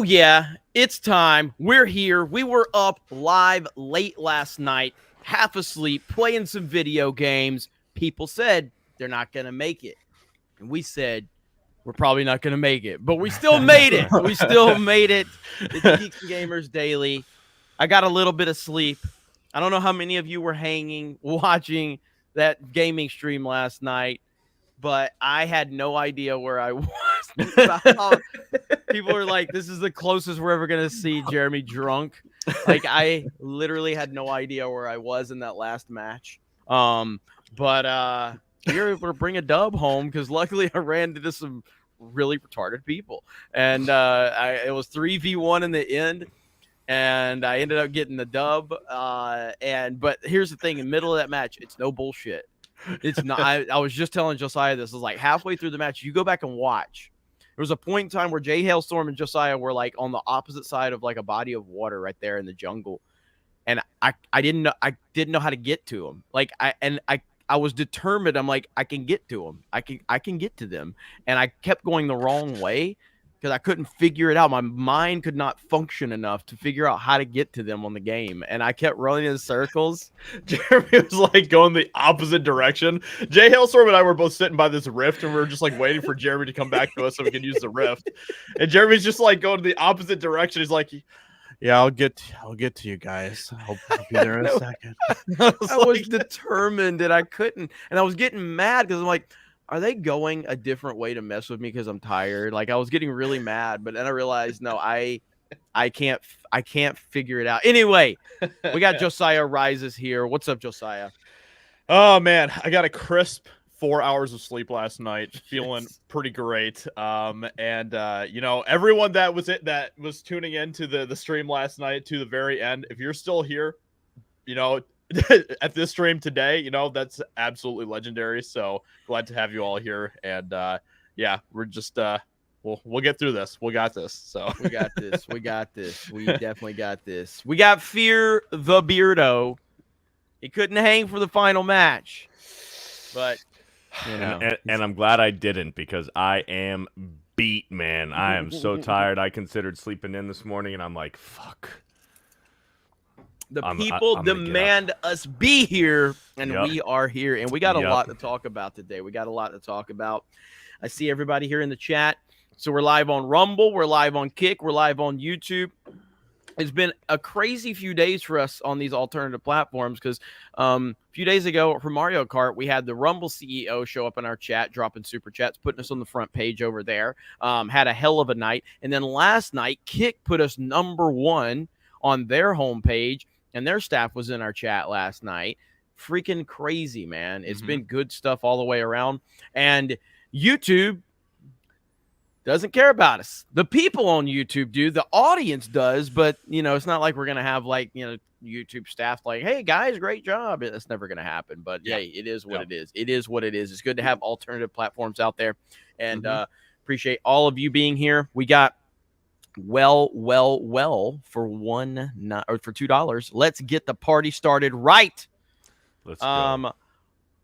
Oh, yeah, it's time. We're here. We were up live late last night, half asleep, playing some video games. People said they're not going to make it. And we said, we're probably not going to make it. But we still made it. We still made it. It's Geeks Gamers Daily. I got a little bit of sleep. I don't know how many of you were hanging, watching that gaming stream last night, but I had no idea where I was. People are like, this is the closest we're ever going to see Jeremy drunk. Like, I literally had no idea where I was in that last match. But we were able to bring a dub home because luckily I ran into some really retarded people. And it was 3v1 in the end. And I ended up getting the dub. But here's the thing. In the middle of that match, it's no bullshit. It's not. I was just telling Josiah this. It was like halfway through the match. You go back and watch. There was a point in time where Jay Hailstorm and Josiah were like on the opposite side of like a body of water right there in the jungle, and I didn't know how to get to them. Like I was determined. I'm like, I can get to them. I can get to them, and I kept going the wrong way because I couldn't figure it out. My mind could not function enough to figure out how to get to them on the game. And I kept running in circles. Jeremy was like going the opposite direction. Jay Hailstorm and I were both sitting by this rift and we were just like waiting for Jeremy to come back to us so we can use the rift. And Jeremy's just like going the opposite direction. He's like, yeah, I'll get to you guys. I'll be there in a second. I was determined that I couldn't. And I was getting mad because I'm like, are they going a different way to mess with me because I'm tired? Like, I was getting really mad, but then I realized, no, I can't figure it out. Anyway, we got Josiah Rises here. What's up, Josiah? Oh man, I got a crisp 4 hours of sleep last night, feeling pretty great. Everyone that was tuning into the stream last night to the very end, if you're still here, at this stream today, that's absolutely legendary. So glad to have you all here. And we're just we'll get through this. We got this. So we got this. We definitely got this. We got Fear the Beardo. He couldn't hang for the final match, but and I'm glad I didn't because I am beat, man. I am so tired. I considered sleeping in this morning, and I'm like, fuck. The people demand us be here, and Yep. we are here. And we got a lot to talk about today. I see everybody here in the chat. So we're live on Rumble. We're live on Kick. We're live on YouTube. It's been a crazy few days for us on these alternative platforms because a few days ago for Mario Kart, we had the Rumble CEO show up in our chat, dropping super chats, putting us on the front page over there. Had a hell of a night. And then last night, Kick put us #1 on their homepage. And their staff was in our chat last night. Freaking crazy, man. It's been good stuff all the way around. And YouTube doesn't care about us. The people on YouTube do. The audience does. But, it's not like we're going to have, YouTube staff like, hey, guys, great job. That's never going to happen. But, hey, it is what it is. It is what it is. It's good to have alternative platforms out there. And appreciate all of you being here. We got well for $2. Let's get the party started right. Let's go.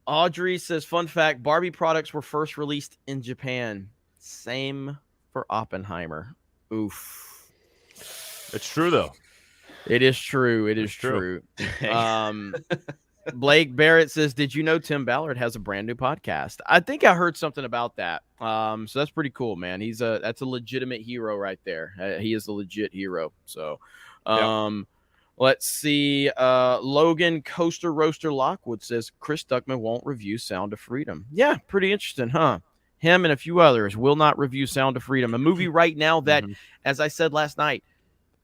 Audrey says, fun fact, Barbie products were first released in Japan. Same for Oppenheimer. Oof. It's true though. It is true. It is true. Blake Barrett says, did you know Tim Ballard has a brand new podcast? I think I heard something about that. So that's pretty cool, man. That's a legitimate hero right there. He is a legit hero. So, let's see. Logan Coaster Roaster Lockwood says Chris Duckman won't review Sound of Freedom. Yeah, pretty interesting, huh? Him and a few others will not review Sound of Freedom, a movie right now that, as I said last night,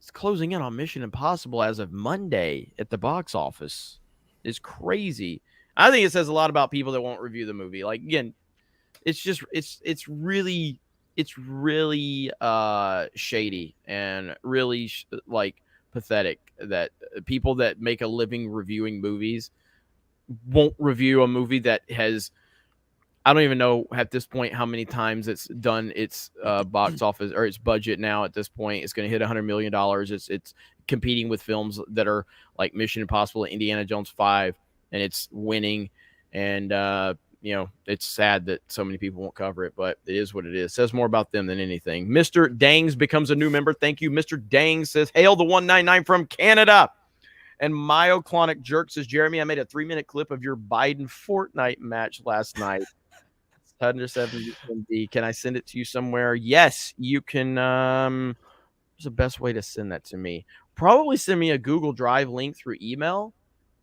is closing in on Mission Impossible as of Monday at the box office. Is crazy. I think it says a lot about people that won't review the movie. Like, again, it's really shady and really pathetic that people that make a living reviewing movies won't review a movie that has, I don't even know at this point how many times it's done its box office or its budget now. At this point, it's going to hit $100 million. It's competing with films that are like Mission Impossible, Indiana Jones 5, and it's winning. And it's sad that so many people won't cover it, but it is what it is. It says more about them than anything. Mr. Dangs becomes a new member. Thank you. Mr. Dangs says, hail the 199 from Canada. And Myoclonic Jerk says, Jeremy, I made a 3-minute clip of your Biden Fortnite match last night. 107 MD. Can I send it to you somewhere? Yes, you can. What's the best way to send that to me? Probably send me a Google Drive link through email.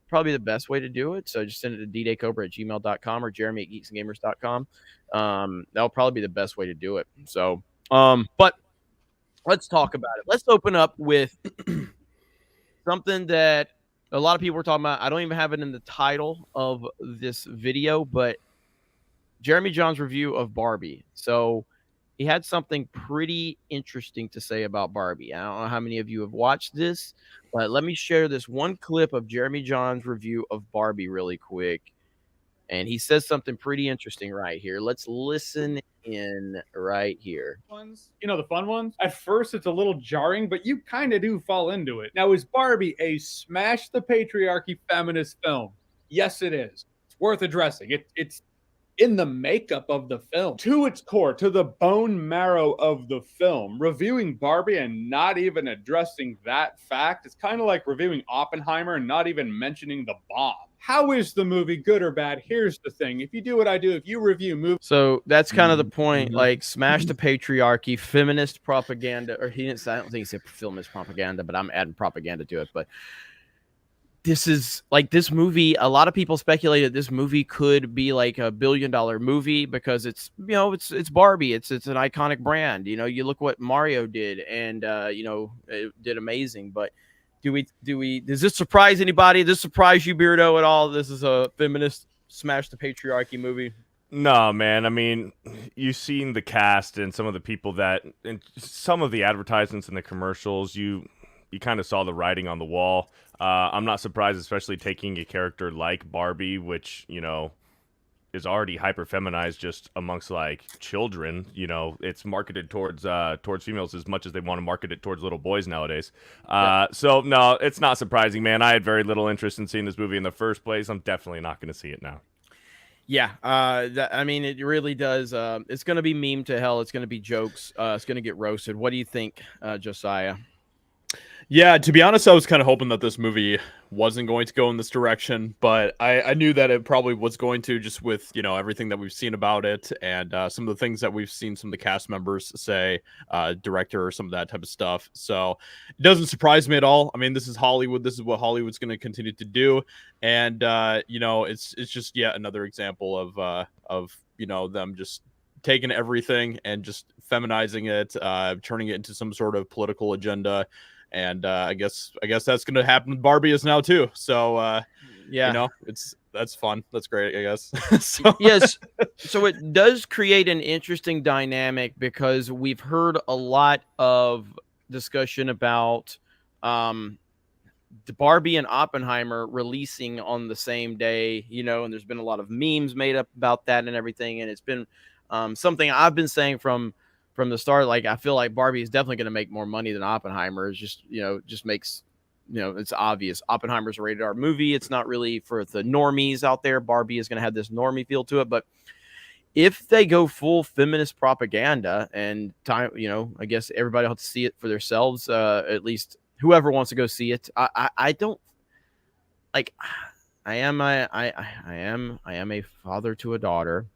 Probably the best way to do it. So just send it to ddaycobra@gmail.com or jeremy@geeksgamers.com. That'll probably be the best way to do it. So, but let's talk about it. Let's open up with something that a lot of people were talking about. I don't even have it in the title of this video, but Jeremy John's review of Barbie. So he had something pretty interesting to say about Barbie. I don't know how many of you have watched this, but let me share this one clip of Jeremy John's review of Barbie really quick. And he says something pretty interesting right here. Let's listen in right here. The fun ones. At first, it's a little jarring, but you kind of do fall into it. Now, is Barbie a smash the patriarchy feminist film? Yes, it is. It's worth addressing. It's in the makeup of the film, to its core, to the bone marrow of the film. Reviewing Barbie and not even addressing that fact is kind of like reviewing Oppenheimer and not even mentioning the bomb. How is the movie, good or bad? Here's the thing. If you do what I do, if you review movies... So that's kind of the point, like smash the patriarchy, feminist propaganda, or I don't think he said feminist propaganda, but I'm adding propaganda to it. But this is like this movie. A lot of people speculated this movie could be like $1 billion movie because it's Barbie. It's an iconic brand. You look what Mario did, and it did amazing. But does this surprise anybody? Does this surprise you, Beardo, at all? This is a feminist smash the patriarchy movie. No, man. I mean, you've seen the cast and some of the people and some of the advertisements and the commercials. You kind of saw the writing on the wall. I'm not surprised, especially taking a character like Barbie, which, is already hyper feminized just amongst like children. It's marketed towards females as much as they want to market it towards little boys nowadays. So no, it's not surprising, man. I had very little interest in seeing this movie in the first place. I'm definitely not going to see it now. Yeah, I mean, it really does. It's going to be meme to hell. It's going to be jokes. It's going to get roasted. What do you think, Josiah? Yeah, to be honest, I was kind of hoping that this movie wasn't going to go in this direction, but I knew that it probably was going to, just with, everything that we've seen about it and some of the things that we've seen some of the cast members say, director or some of that type of stuff. So it doesn't surprise me at all. I mean, this is Hollywood. This is what Hollywood's going to continue to do. And, it's just yet another example of them just taking everything and just feminizing it, turning it into some sort of political agenda. And I guess that's going to happen with Barbie is now too. So yeah, that's fun. That's great, I guess. Yes. So it does create an interesting dynamic because we've heard a lot of discussion about the Barbie and Oppenheimer releasing on the same day, and there's been a lot of memes made up about that and everything. And it's been something I've been saying from the start. Like, I feel like Barbie is definitely going to make more money than Oppenheimer. It's just, just makes, it's obvious. Oppenheimer's a rated R movie. It's not really for the normies out there. Barbie is going to have this normie feel to it. But if they go full feminist propaganda and time, I guess everybody will have to see it for themselves. At least whoever wants to go see it. I don't like, I am a father to a daughter.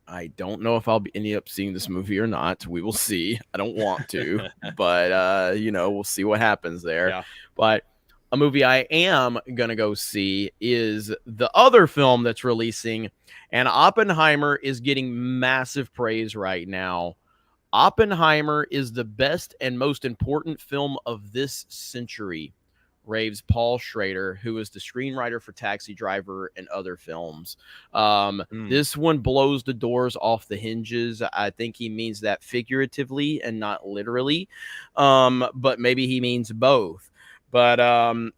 I don't know if I'll end up seeing this movie or not. We will see. I don't want to, but we'll see what happens there. Yeah. But a movie I am going to go see is the other film that's releasing, and Oppenheimer is getting massive praise right now. Oppenheimer is the best and most important film of this century, raves Paul Schrader, who is the screenwriter for Taxi Driver and other films. This one blows the doors off the hinges. I think he means that figuratively and not literally, but maybe he means both. But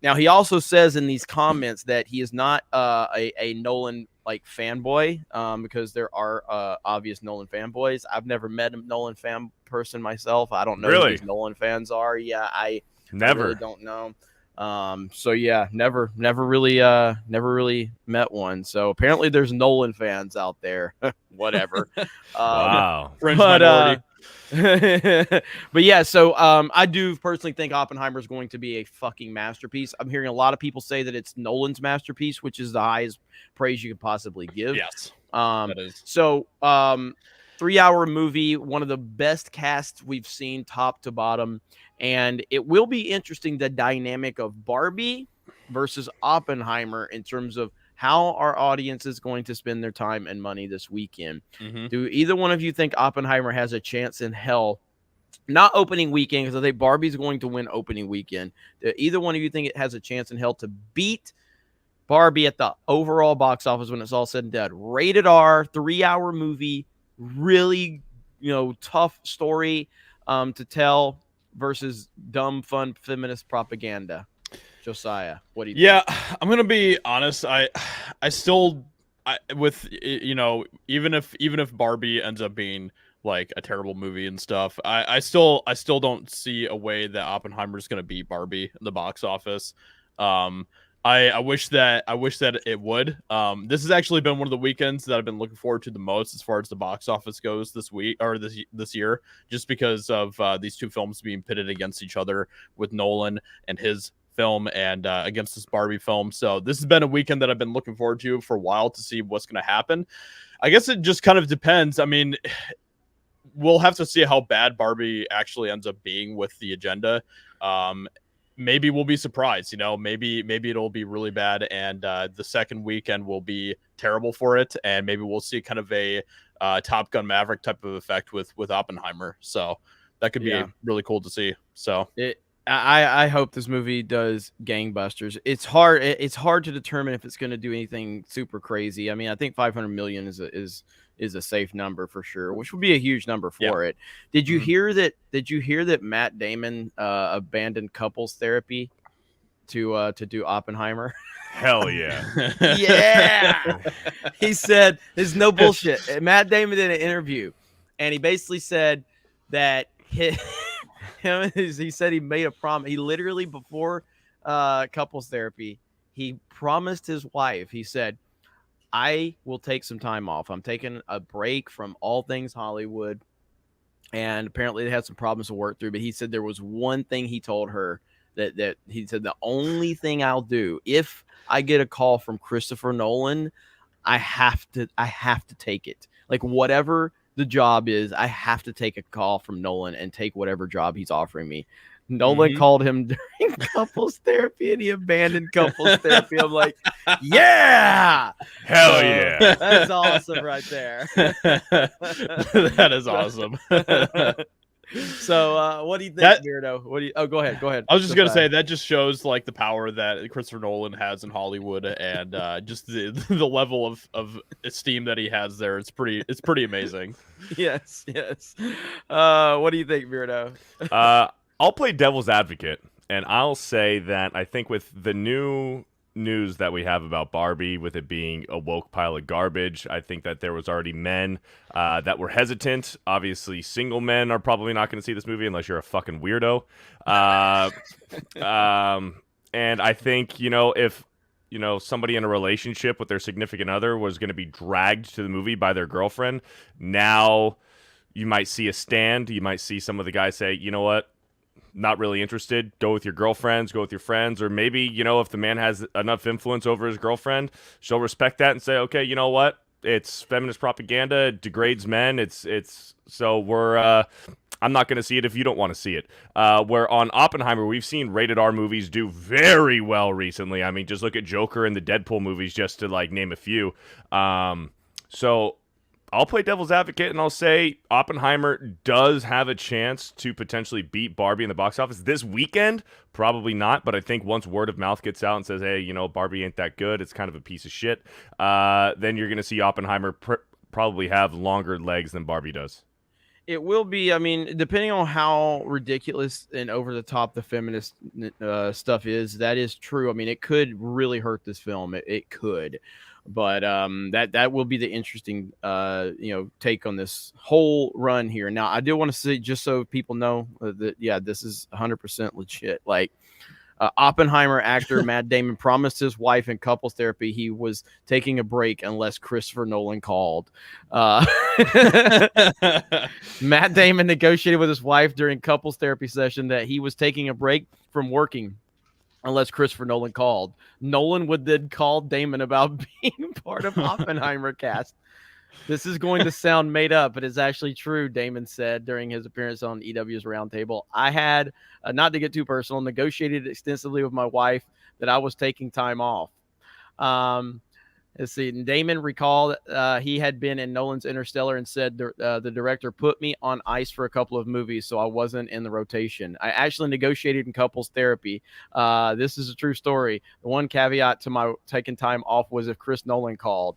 now he also says in these comments that he is not a Nolan fanboy, because there are obvious Nolan fanboys. I've never met a Nolan fan person myself. I don't know who these Nolan fans are. Yeah, I never really don't know. So yeah, never really met one. So apparently there's Nolan fans out there. Whatever. Wow. Fringe but minority. but yeah, so I do personally think Oppenheimer is going to be a fucking masterpiece. I'm hearing a lot of people say that it's Nolan's masterpiece, which is the highest praise you could possibly give. Yes. That is. So 3-hour movie, one of the best casts we've seen top to bottom. And it will be interesting, the dynamic of Barbie versus Oppenheimer in terms of how our audience is going to spend their time and money this weekend. Mm-hmm. Do either one of you think Oppenheimer has a chance in hell? Not opening weekend, because I think Barbie's going to win opening weekend. Do either one of you think it has a chance in hell to beat Barbie at the overall box office when it's all said and done? Rated R, 3-hour movie, really, tough story to tell versus dumb, fun feminist propaganda. Josiah, what do you think? I'm gonna be honest. I still, even if Barbie ends up being like a terrible movie and stuff, I still don't see a way that Oppenheimer's gonna beat Barbie in the box office. I wish that it would. This has actually been one of the weekends that I've been looking forward to the most as far as the box office goes this week or this year, just because of these two films being pitted against each other with Nolan and his film and against this Barbie film. So this has been a weekend that I've been looking forward to for a while to see what's going to happen. I guess it just kind of depends. I mean, we'll have to see how bad Barbie actually ends up being with the agenda. Maybe we'll be surprised, maybe it'll be really bad and the second weekend will be terrible for it. And maybe we'll see kind of a Top Gun Maverick type of effect with Oppenheimer. So that could be really cool to see. So I hope this movie does gangbusters. It's hard to determine if it's going to do anything super crazy. I mean, I think 500 million is a safe number for sure, which would be a huge number for it. Did you hear that Matt Damon abandoned couples therapy to do Oppenheimer? Hell yeah. Yeah. He said, "There's no bullshit." Matt Damon did an interview and he basically said that he said he made a promise. He literally, before couples therapy, he promised his wife, he said, "I will take some time off. I'm taking a break from all things Hollywood." And apparently they had some problems to work through. But he said there was one thing he told her that he said, the only thing I'll do if I get a call from Christopher Nolan, I have to take it. Like whatever the job is, I have to take a call from Nolan and take whatever job he's offering me. Nolan called him during couples therapy and he abandoned couples therapy. I'm like, yeah, hell yeah, that's awesome right there. That is awesome. So what do you think, Beardo? Go ahead. I was just gonna say that just shows like the power that Christopher Nolan has in Hollywood and just the level of esteem that he has there. It's pretty amazing. Yes. What do you think, Beardo? I'll play devil's advocate, and I'll say that I think with the new news that we have about Barbie, with it being a woke pile of garbage, I think that there was already men that were hesitant. Obviously, single men are probably not going to see this movie unless you're a fucking weirdo. And I think, if somebody in a relationship with their significant other was going to be dragged to the movie by their girlfriend, now you might see a stand. You might see some of the guys say, you know what? Not really interested. Go with your girlfriends, go with your friends, or maybe, if the man has enough influence over his girlfriend, she'll respect that and say, okay, you know what? It's feminist propaganda. It degrades men. So I'm not going to see it if you don't want to see it. Where on Oppenheimer, we've seen rated R movies do very well recently. I mean, just look at Joker and the Deadpool movies, just to name a few. So I'll play devil's advocate and I'll say Oppenheimer does have a chance to potentially beat Barbie in the box office this weekend. Probably not, but I think once word of mouth gets out and says, hey, Barbie ain't that good, it's kind of a piece of shit, then you're going to see Oppenheimer probably have longer legs than Barbie does. It will be, I mean, depending on how ridiculous and over the top the feminist stuff is, that is true. I mean, it could really hurt this film. It could. But that will be the interesting, take on this whole run here. Now, I do want to say, just so people know that, this is 100% legit. Like, Oppenheimer actor Matt Damon promised his wife in couples therapy he was taking a break unless Christopher Nolan called. Matt Damon negotiated with his wife during couples therapy session that he was taking a break from working unless Christopher Nolan called. Nolan would then call Damon about being part of Oppenheimer cast. This is going to sound made up, but it's actually true, Damon said during his appearance on EW's Roundtable. I had, not to get too personal, negotiated extensively with my wife that I was taking time off. Let's see. Damon recalled he had been in Nolan's Interstellar and said the director put me on ice for a couple of movies, so I wasn't in the rotation. I actually negotiated in couples therapy. This is a true story. The one caveat to my taking time off was if Chris Nolan called.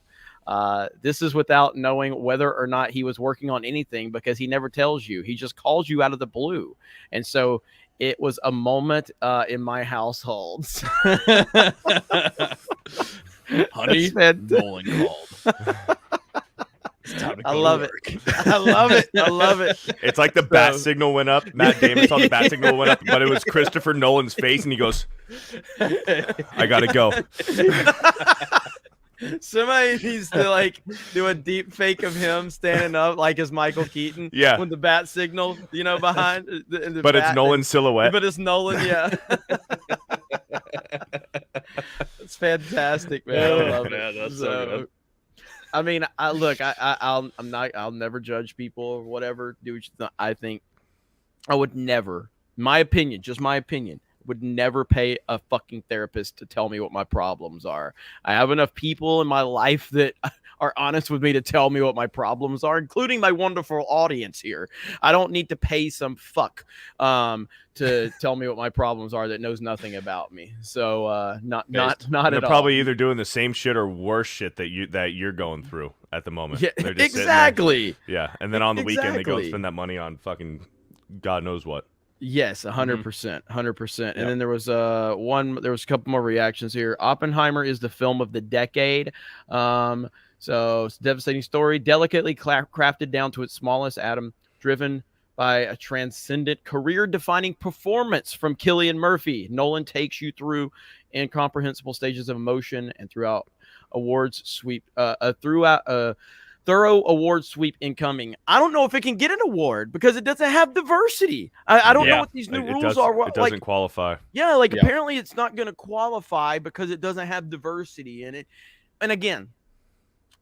This is without knowing whether or not he was working on anything because he never tells you. He just calls you out of the blue. And so it was a moment in my household. Honey, Nolan called. I love it. I love it. I love it. It's like the bat signal went up. Matt Damon saw the bat signal went up, but it was Christopher Nolan's face, and he goes, I gotta go. Somebody needs to like do a deep fake of him standing up like as Michael Keaton. Yeah. With the bat signal, you know, behind. The but it's Nolan's silhouette. But it's Nolan, yeah. It's fantastic, man. I love it. Man, that's so good. I mean, I'll never judge people or whatever. Do what you think. I think I would never, my opinion, just my opinion, would never pay a fucking therapist to tell me what my problems are. I have enough people in my life that are honest with me to tell me what my problems are, including my wonderful audience here. I don't need to pay some fuck to tell me what my problems are that knows nothing about me. So not they're at all. Probably either doing the same shit or worse shit that you're going through at the moment. Yeah, they're just exactly. Yeah, and then on the weekend they go and spend that money on fucking God knows what. Yes, 100%, 100%. And then there was a couple more reactions here. Oppenheimer is the film of the decade. So it's a devastating story, delicately crafted down to its smallest atom, driven by a transcendent, career-defining performance from Cillian Murphy. Nolan takes you through incomprehensible stages of emotion and throughout awards sweep, thorough award sweep incoming. I don't know if it can get an award because it doesn't have diversity. I don't know what these new rules are. It doesn't qualify. Yeah, apparently it's not going to qualify because it doesn't have diversity in it. And again,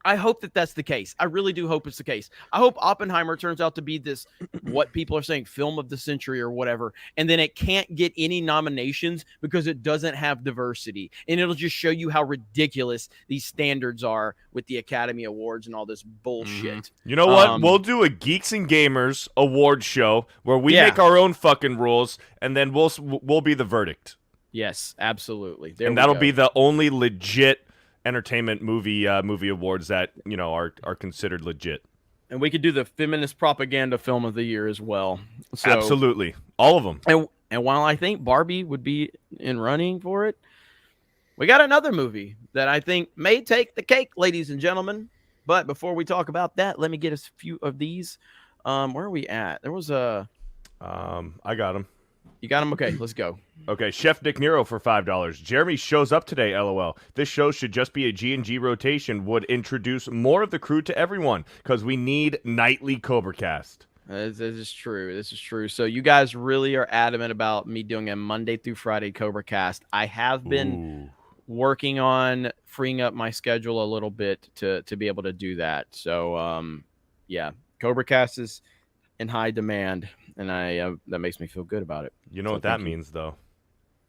I hope that that's the case. I really do hope it's the case. I hope Oppenheimer turns out to be this, what people are saying, film of the century or whatever, and then it can't get any nominations because it doesn't have diversity. And it'll just show you how ridiculous these standards are with the Academy Awards and all this bullshit. You know what? We'll do a Geeks and Gamers award show where we make our own fucking rules, and then we'll be the verdict. Yes, absolutely. And that'll be the only legit entertainment movie awards that are considered legit. And we could do the feminist propaganda film of the year as well. So, absolutely, all of them. And while I think Barbie would be in running for it, we got another movie that I think may take the cake, ladies and gentlemen. But before we talk about that, let me get a few of these. Where are we at? There was a I got them. You got them? Okay, let's go. Okay, Chef Nick Nero for $5. Jeremy shows up today, LOL. This show should just be a G&G rotation, would introduce more of the crew to everyone, because we need nightly CobraCast. This is true. This is true. So you guys really are adamant about me doing a Monday through Friday CobraCast. I have been working on freeing up my schedule a little bit to be able to do that. So, yeah, CobraCast is in high demand, and that makes me feel good about it. You know what that means, though?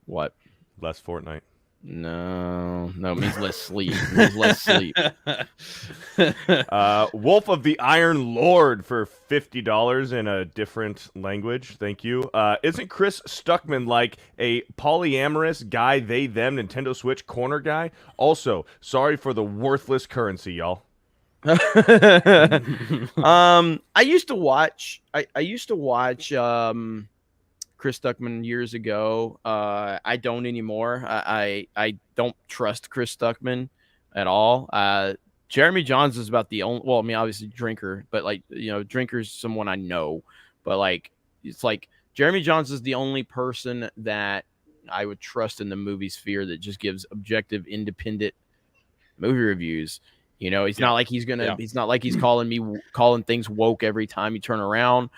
What? Less Fortnite. No, it means less sleep. It means less sleep. Wolf of the Iron Lord for $50 in a different language. Thank you. Isn't Chris Stuckman like a polyamorous guy, they, them, Nintendo Switch corner guy? Also, sorry for the worthless currency, y'all. I used to watch Chris Stuckman years ago. I don't anymore. I don't trust Chris Stuckman at all. Jeremy Johns is about the only, well, I mean, obviously Drinker, but Drinker's someone I know, but it's like Jeremy Johns is the only person that I would trust in the movie sphere that just gives objective, independent movie reviews. You know, he's not like he's calling things woke every time you turn around.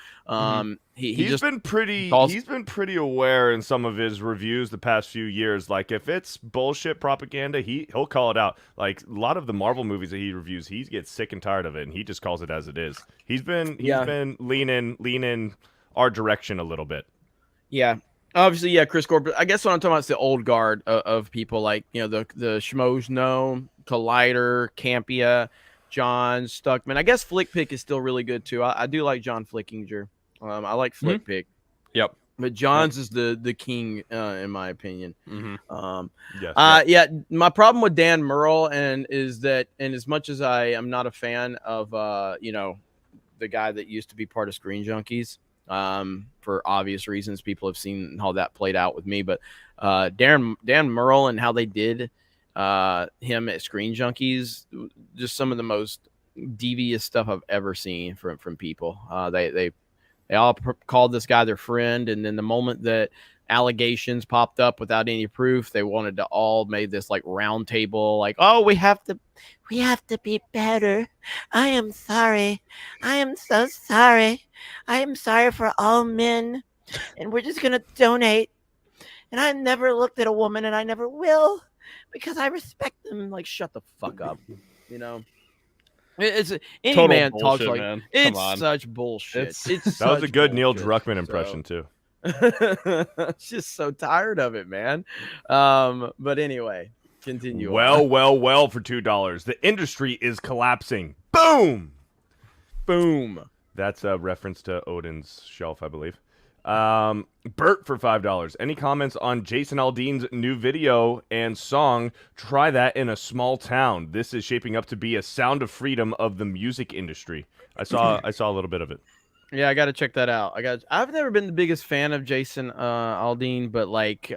He's been pretty aware in some of his reviews the past few years. Like if it's bullshit propaganda, he'll call it out. Like a lot of the Marvel movies that he reviews, he gets sick and tired of it, and he just calls it as it is. He's been leaning our direction a little bit. Yeah. Obviously, yeah, Chris Corbett. I guess what I'm talking about is the old guard of people like, you know, the Schmoes Gnome, Collider, Campia, John Stuckman. I guess Flick Pick is still really good too. I do like John Flickinger. I like Flick Pick. Yep. But John's is the king in my opinion. Yes. Yeah. My problem with Dan Murrell is that, and as much as I am not a fan of you know, the guy that used to be part of Screen Junkies. For obvious reasons, people have seen how that played out with me, but Dan Murrell and how they did him at Screen Junkies, just some of the most devious stuff I've ever seen from people. They all called this guy their friend, and then the moment that allegations popped up without any proof, they wanted to all made this like round table, like, oh, we have to be better. I am sorry. I am so sorry. I am sorry for all men, and we're just gonna donate. And I never looked at a woman, and I never will, because I respect them. Like, shut the fuck up, you know. It's any Total man bullshit, talks like man. it's such bullshit. It's that was a good Neil bullshit, Druckmann impression too. Just so tired of it, man. But anyway, continue. Well, for $2. The industry is collapsing. Boom. That's a reference to Odin's shelf, I believe. Bert for $5. Any comments on Jason Aldean's new video and song, Try That in a Small Town? This is shaping up to be a sound of freedom of the music industry. I saw a little bit of it. Yeah, I got to check that out. I've never been the biggest fan of Jason Aldean, but like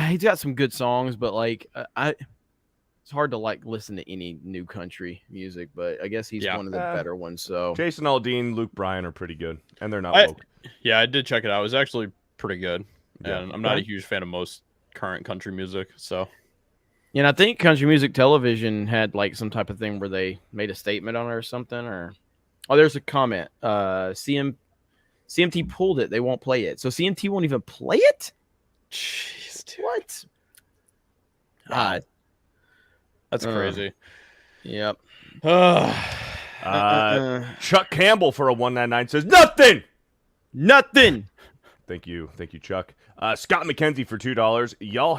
he's got some good songs, but like it's hard to like listen to any new country music, but I guess he's one of the better ones. So Jason Aldean, Luke Bryan are pretty good, and they're not woke. Yeah, I did check it out. It was actually pretty good. And I'm not a huge fan of most current country music, so. Yeah, and I think Country Music Television had like some type of thing where they made a statement on it or something, or there's a comment. CMT pulled it. They won't play it. So CMT won't even play it? Jeez, dude. What? God. That's crazy. Yep. Chuck Campbell for a $1.99 says nothing. Thank you, Chuck. Scott McKenzie for $2. Y'all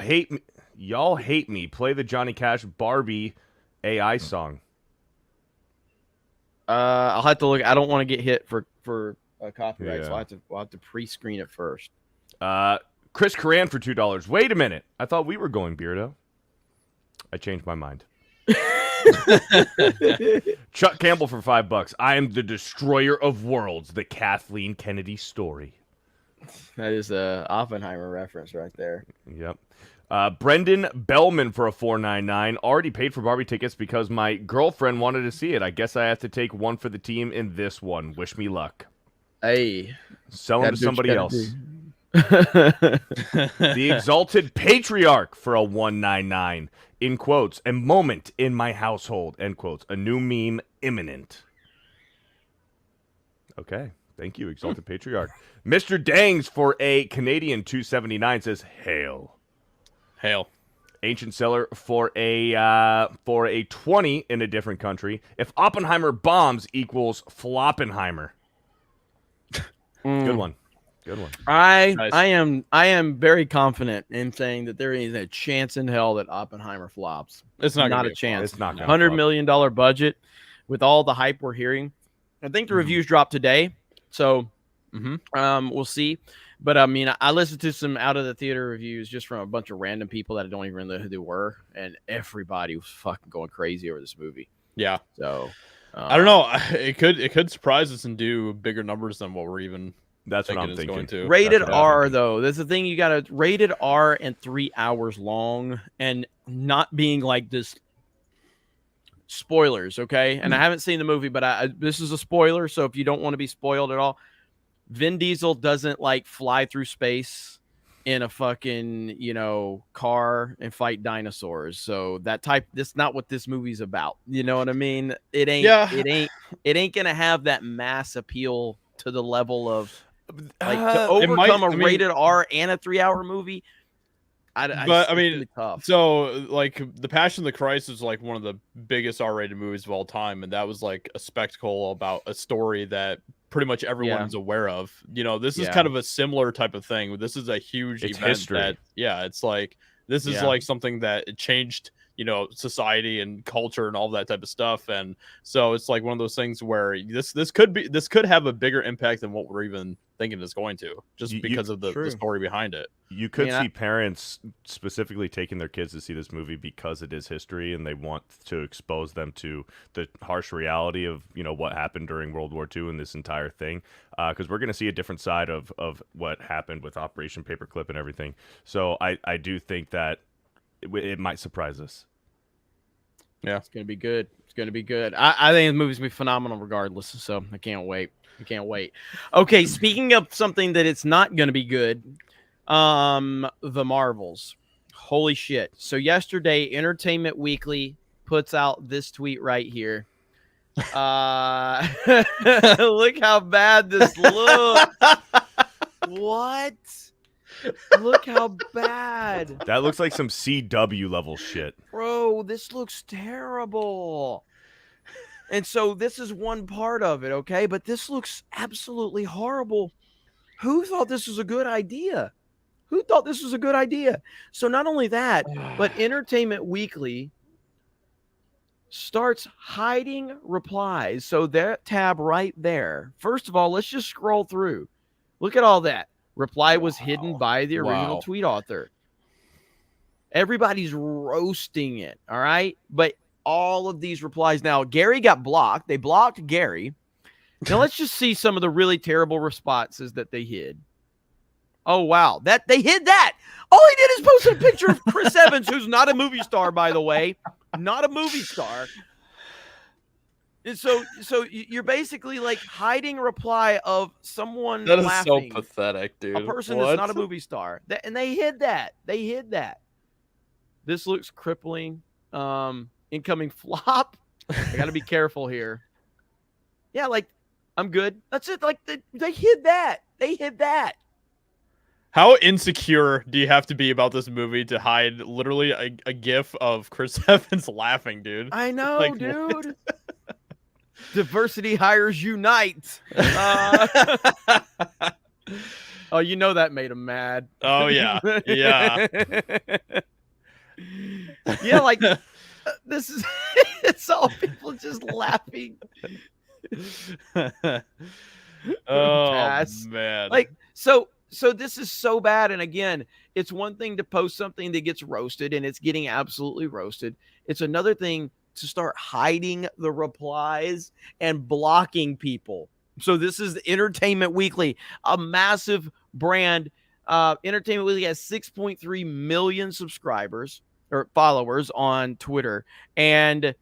hate me. Play the Johnny Cash Barbie AI song. I'll have to look. I don't want to get hit for copyright, so I'll have to pre-screen it first. Chris Coran for $2. Wait a minute. I thought we were going Beardo. I changed my mind. Chuck Campbell for $5. I am the destroyer of worlds. The Kathleen Kennedy story. That is a Oppenheimer reference right there. Yep. Brendan Bellman for a $4.99. Already paid for Barbie tickets because my girlfriend wanted to see it. I guess I have to take one for the team in this one. Wish me luck. Hey. Sell them to somebody else. The Exalted Patriarch for a $1.99. In quotes, a moment in my household, end quotes. A new meme imminent. Okay. Thank you, Exalted Patriarch. Mr. Dangs for a Canadian $2.79 says hail. Ancient Seller for a 20 in a different country. If Oppenheimer bombs equals Floppenheimer. Good one. I am very confident in saying that there is a chance in hell that Oppenheimer flops. It's not a chance. It's not $100 million budget with all the hype we're hearing. I think the reviews dropped today, so we'll see. But I mean, I listened to some out of the theater reviews just from a bunch of random people that I don't even know who they were, and everybody was fucking going crazy over this movie. Yeah. So I don't know. It could surprise us and do bigger numbers than what we're even. That's what I'm thinking. Going to. Rated R, though. That's the thing. You got to rated R and 3 hours long and not being like this. Spoilers, okay? And I haven't seen the movie, but this is a spoiler. So if you don't want to be spoiled at all, Vin Diesel doesn't like fly through space. in a fucking, car and fight dinosaurs. So that's not what this movie's about. You know what I mean? It ain't, Yeah. it ain't going to have that mass appeal to the level of like to It overcome might- a rated R and a 3-hour movie. I it's mean, gonna be tough. so like The Passion of the Christ is like one of the biggest R-rated movies of all time, and that was like a spectacle about a story that pretty much everyone's aware of. This is kind of a similar type of thing. This is a huge event history. it's like this is like something that it changed society and culture and all that type of stuff. And so it's like one of those things where this could have a bigger impact than what we're even thinking it's going to, just because of the story behind it. You could see parents specifically taking their kids to see this movie because it is history and they want to expose them to the harsh reality of what happened during World War II and this entire thing, because we're going to see a different side of what happened with Operation Paperclip and everything. So I do think that it might surprise us. Yeah, it's gonna be good. It's gonna be good. I think the movie's gonna be phenomenal regardless. So I can't wait. Okay, speaking of something that it's not gonna be good, the Marvels. Holy shit! So yesterday, Entertainment Weekly puts out this tweet right here. Look how bad this looks. What? Look how bad. That looks like some CW level shit. Bro, this looks terrible. And so this is one part of it, okay? But this looks absolutely horrible. Who thought this was a good idea? So not only that, but Entertainment Weekly starts hiding replies. So that tab right there. First of all, let's just scroll through. Look at all that. Reply was hidden by the original tweet author. Everybody's roasting it, all right? But all of these replies now, Gary got blocked. They blocked Gary. Now let's just see some of the really terrible responses that they hid. Oh, wow. That they hid that. All he did is post a picture of Chris Evans, who's not a movie star, by the way. Not a movie star. And so you're basically like hiding a reply of someone that is laughing. so pathetic, dude. A person that's not a movie star. And they hid that. This looks crippling. Incoming flop. I got to be careful here. Yeah, like, I'm good. That's it. Like, they hid that. How insecure do you have to be about this movie to hide literally a gif of Chris Evans laughing, dude? I know, dude. Diversity hires unite. Oh, that made him mad. Oh, yeah. Yeah. Yeah, like, this is, it's all people just laughing. Oh, man. Like, so this is so bad. And again, it's one thing to post something that gets roasted and it's getting absolutely roasted. It's another thing to start hiding the replies and blocking people. So this is Entertainment Weekly, a massive brand. Entertainment Weekly has 6.3 million subscribers or followers on Twitter. And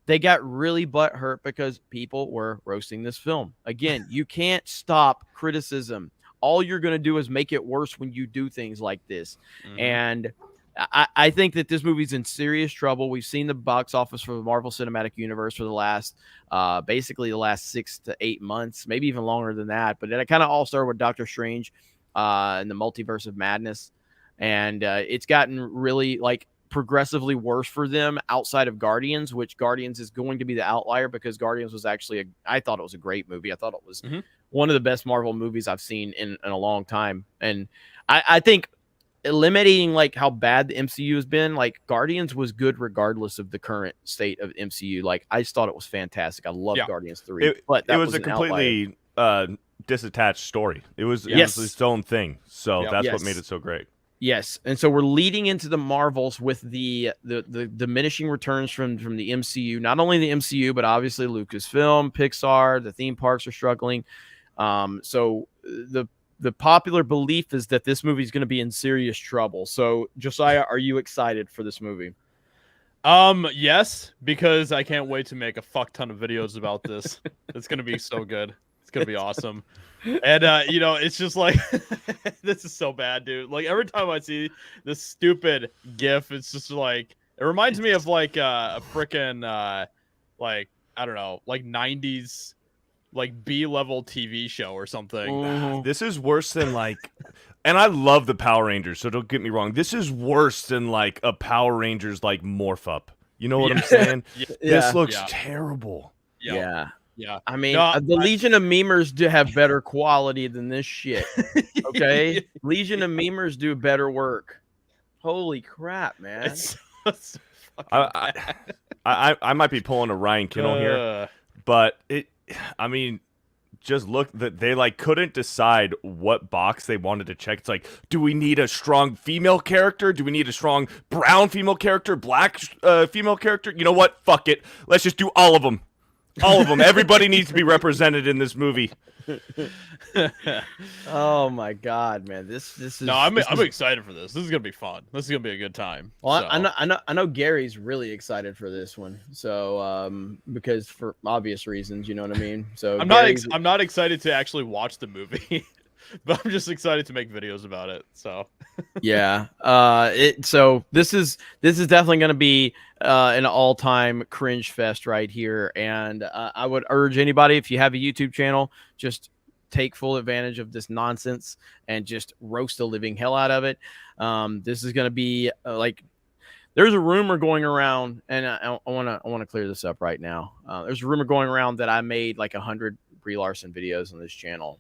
they got really butthurt because people were roasting this film. Again, you can't stop criticism. All you're going to do is make it worse when you do things like this. Mm-hmm. And I think that this movie's in serious trouble. We've seen the box office for the Marvel Cinematic Universe for the last, basically the last 6 to 8 months, maybe even longer than that. But it kind of all started with Doctor Strange and the Multiverse of Madness. And it's gotten really like progressively worse for them outside of Guardians, which Guardians is going to be the outlier because Guardians was actually, I thought it was a great movie. I thought it was one of the best Marvel movies I've seen in a long time. And I think eliminating like how bad the MCU has been, like Guardians was good regardless of the current state of MCU. Like I just thought it was fantastic. I loved Guardians 3. But it was a completely disattached story. It was its own thing. So that's what made it so great. Yes, and so we're leading into the Marvels with the diminishing returns from the MCU. Not only the MCU, but obviously Lucasfilm, Pixar, the theme parks are struggling. So the popular belief is that this movie is going to be in serious trouble. So Josiah, are you excited for this movie? Yes, because I can't wait to make a fuck ton of videos about this. It's going to be so good. It's gonna be awesome. And you know, it's just like this is so bad, dude. Like every time I see this stupid GIF, it's just like it reminds me of like a freaking like I don't know, like 90s like B-level TV show or something. This is worse than like, and I love the Power Rangers, so don't get me wrong. This is worse than like a Power Rangers like morph up. You know what I'm saying? This looks terrible. Yeah. I mean, No, the Legion of Memers do have better quality than this shit. Okay, Legion of Memers do better work. Holy crap, man! It's so I might be pulling a Ryan Kinnell here, but I mean, just look that they like couldn't decide what box they wanted to check. It's like, do we need a strong female character? Do we need a strong brown female character? Black female character? You know what? Fuck it. Let's just do all of them. All of them. Everybody needs to be represented in this movie. Oh my god, man! This is. No, I'm excited for this. This is gonna be fun. This is gonna be a good time. Well, I know Gary's really excited for this one. So because for obvious reasons, you know what I mean. So I'm not excited to actually watch the movie, but I'm just excited to make videos about it. So yeah. So this is definitely gonna be an all-time cringe fest right here, and I would urge anybody, if you have a YouTube channel, just take full advantage of this nonsense and just roast the living hell out of it. This is going to be like, there's a rumor going around, and I want to clear this up right now. There's a rumor going around that I made like 100 Brie Larson videos on this channel.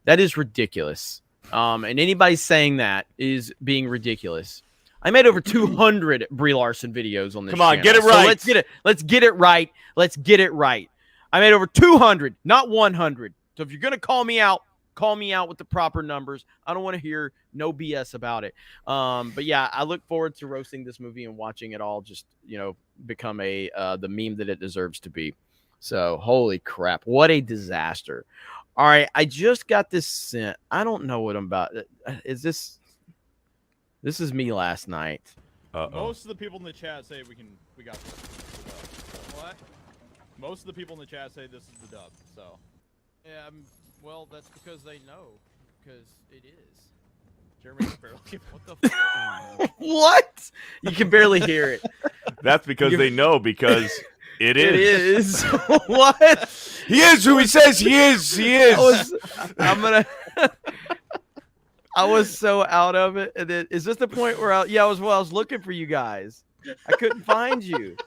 That is ridiculous. And anybody saying that is being ridiculous. I made over 200 Brie Larson videos on this channel. Come on, get it right. So let's get it right. Let's get it right. I made over 200, not 100. So if you're going to call me out with the proper numbers. I don't want to hear no BS about it. But yeah, I look forward to roasting this movie and watching it all just, become the meme that it deserves to be. So holy crap, what a disaster. All right, I just got this sent. I don't know what I'm about. Is this is me last night. Most of the people in the chat say we got this. What? Most of the people in the chat say this is the dub, so. Yeah, well, that's because they know, because it is. Jeremy can barely what the fuck? What? You can barely hear it. That's because they know, because it is. It is. What? He is who he says he is. He is. I was so out of it. And then, is this the point where I was looking for you guys. I couldn't find you.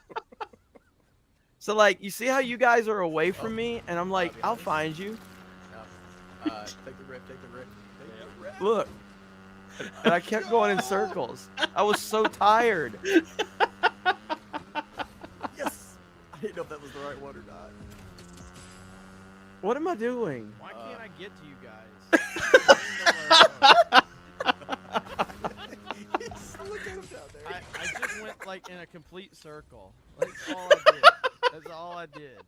So, like, you see how you guys are away from me? And I'm like, I'll find you. Take the rip. Look. And I kept going in circles. I was so tired. Yes! I didn't know if that was the right one or not. What am I doing? Why can't I get to you guys? Look at him down there. I just went, like, in a complete circle. That's all I did. That's all I did.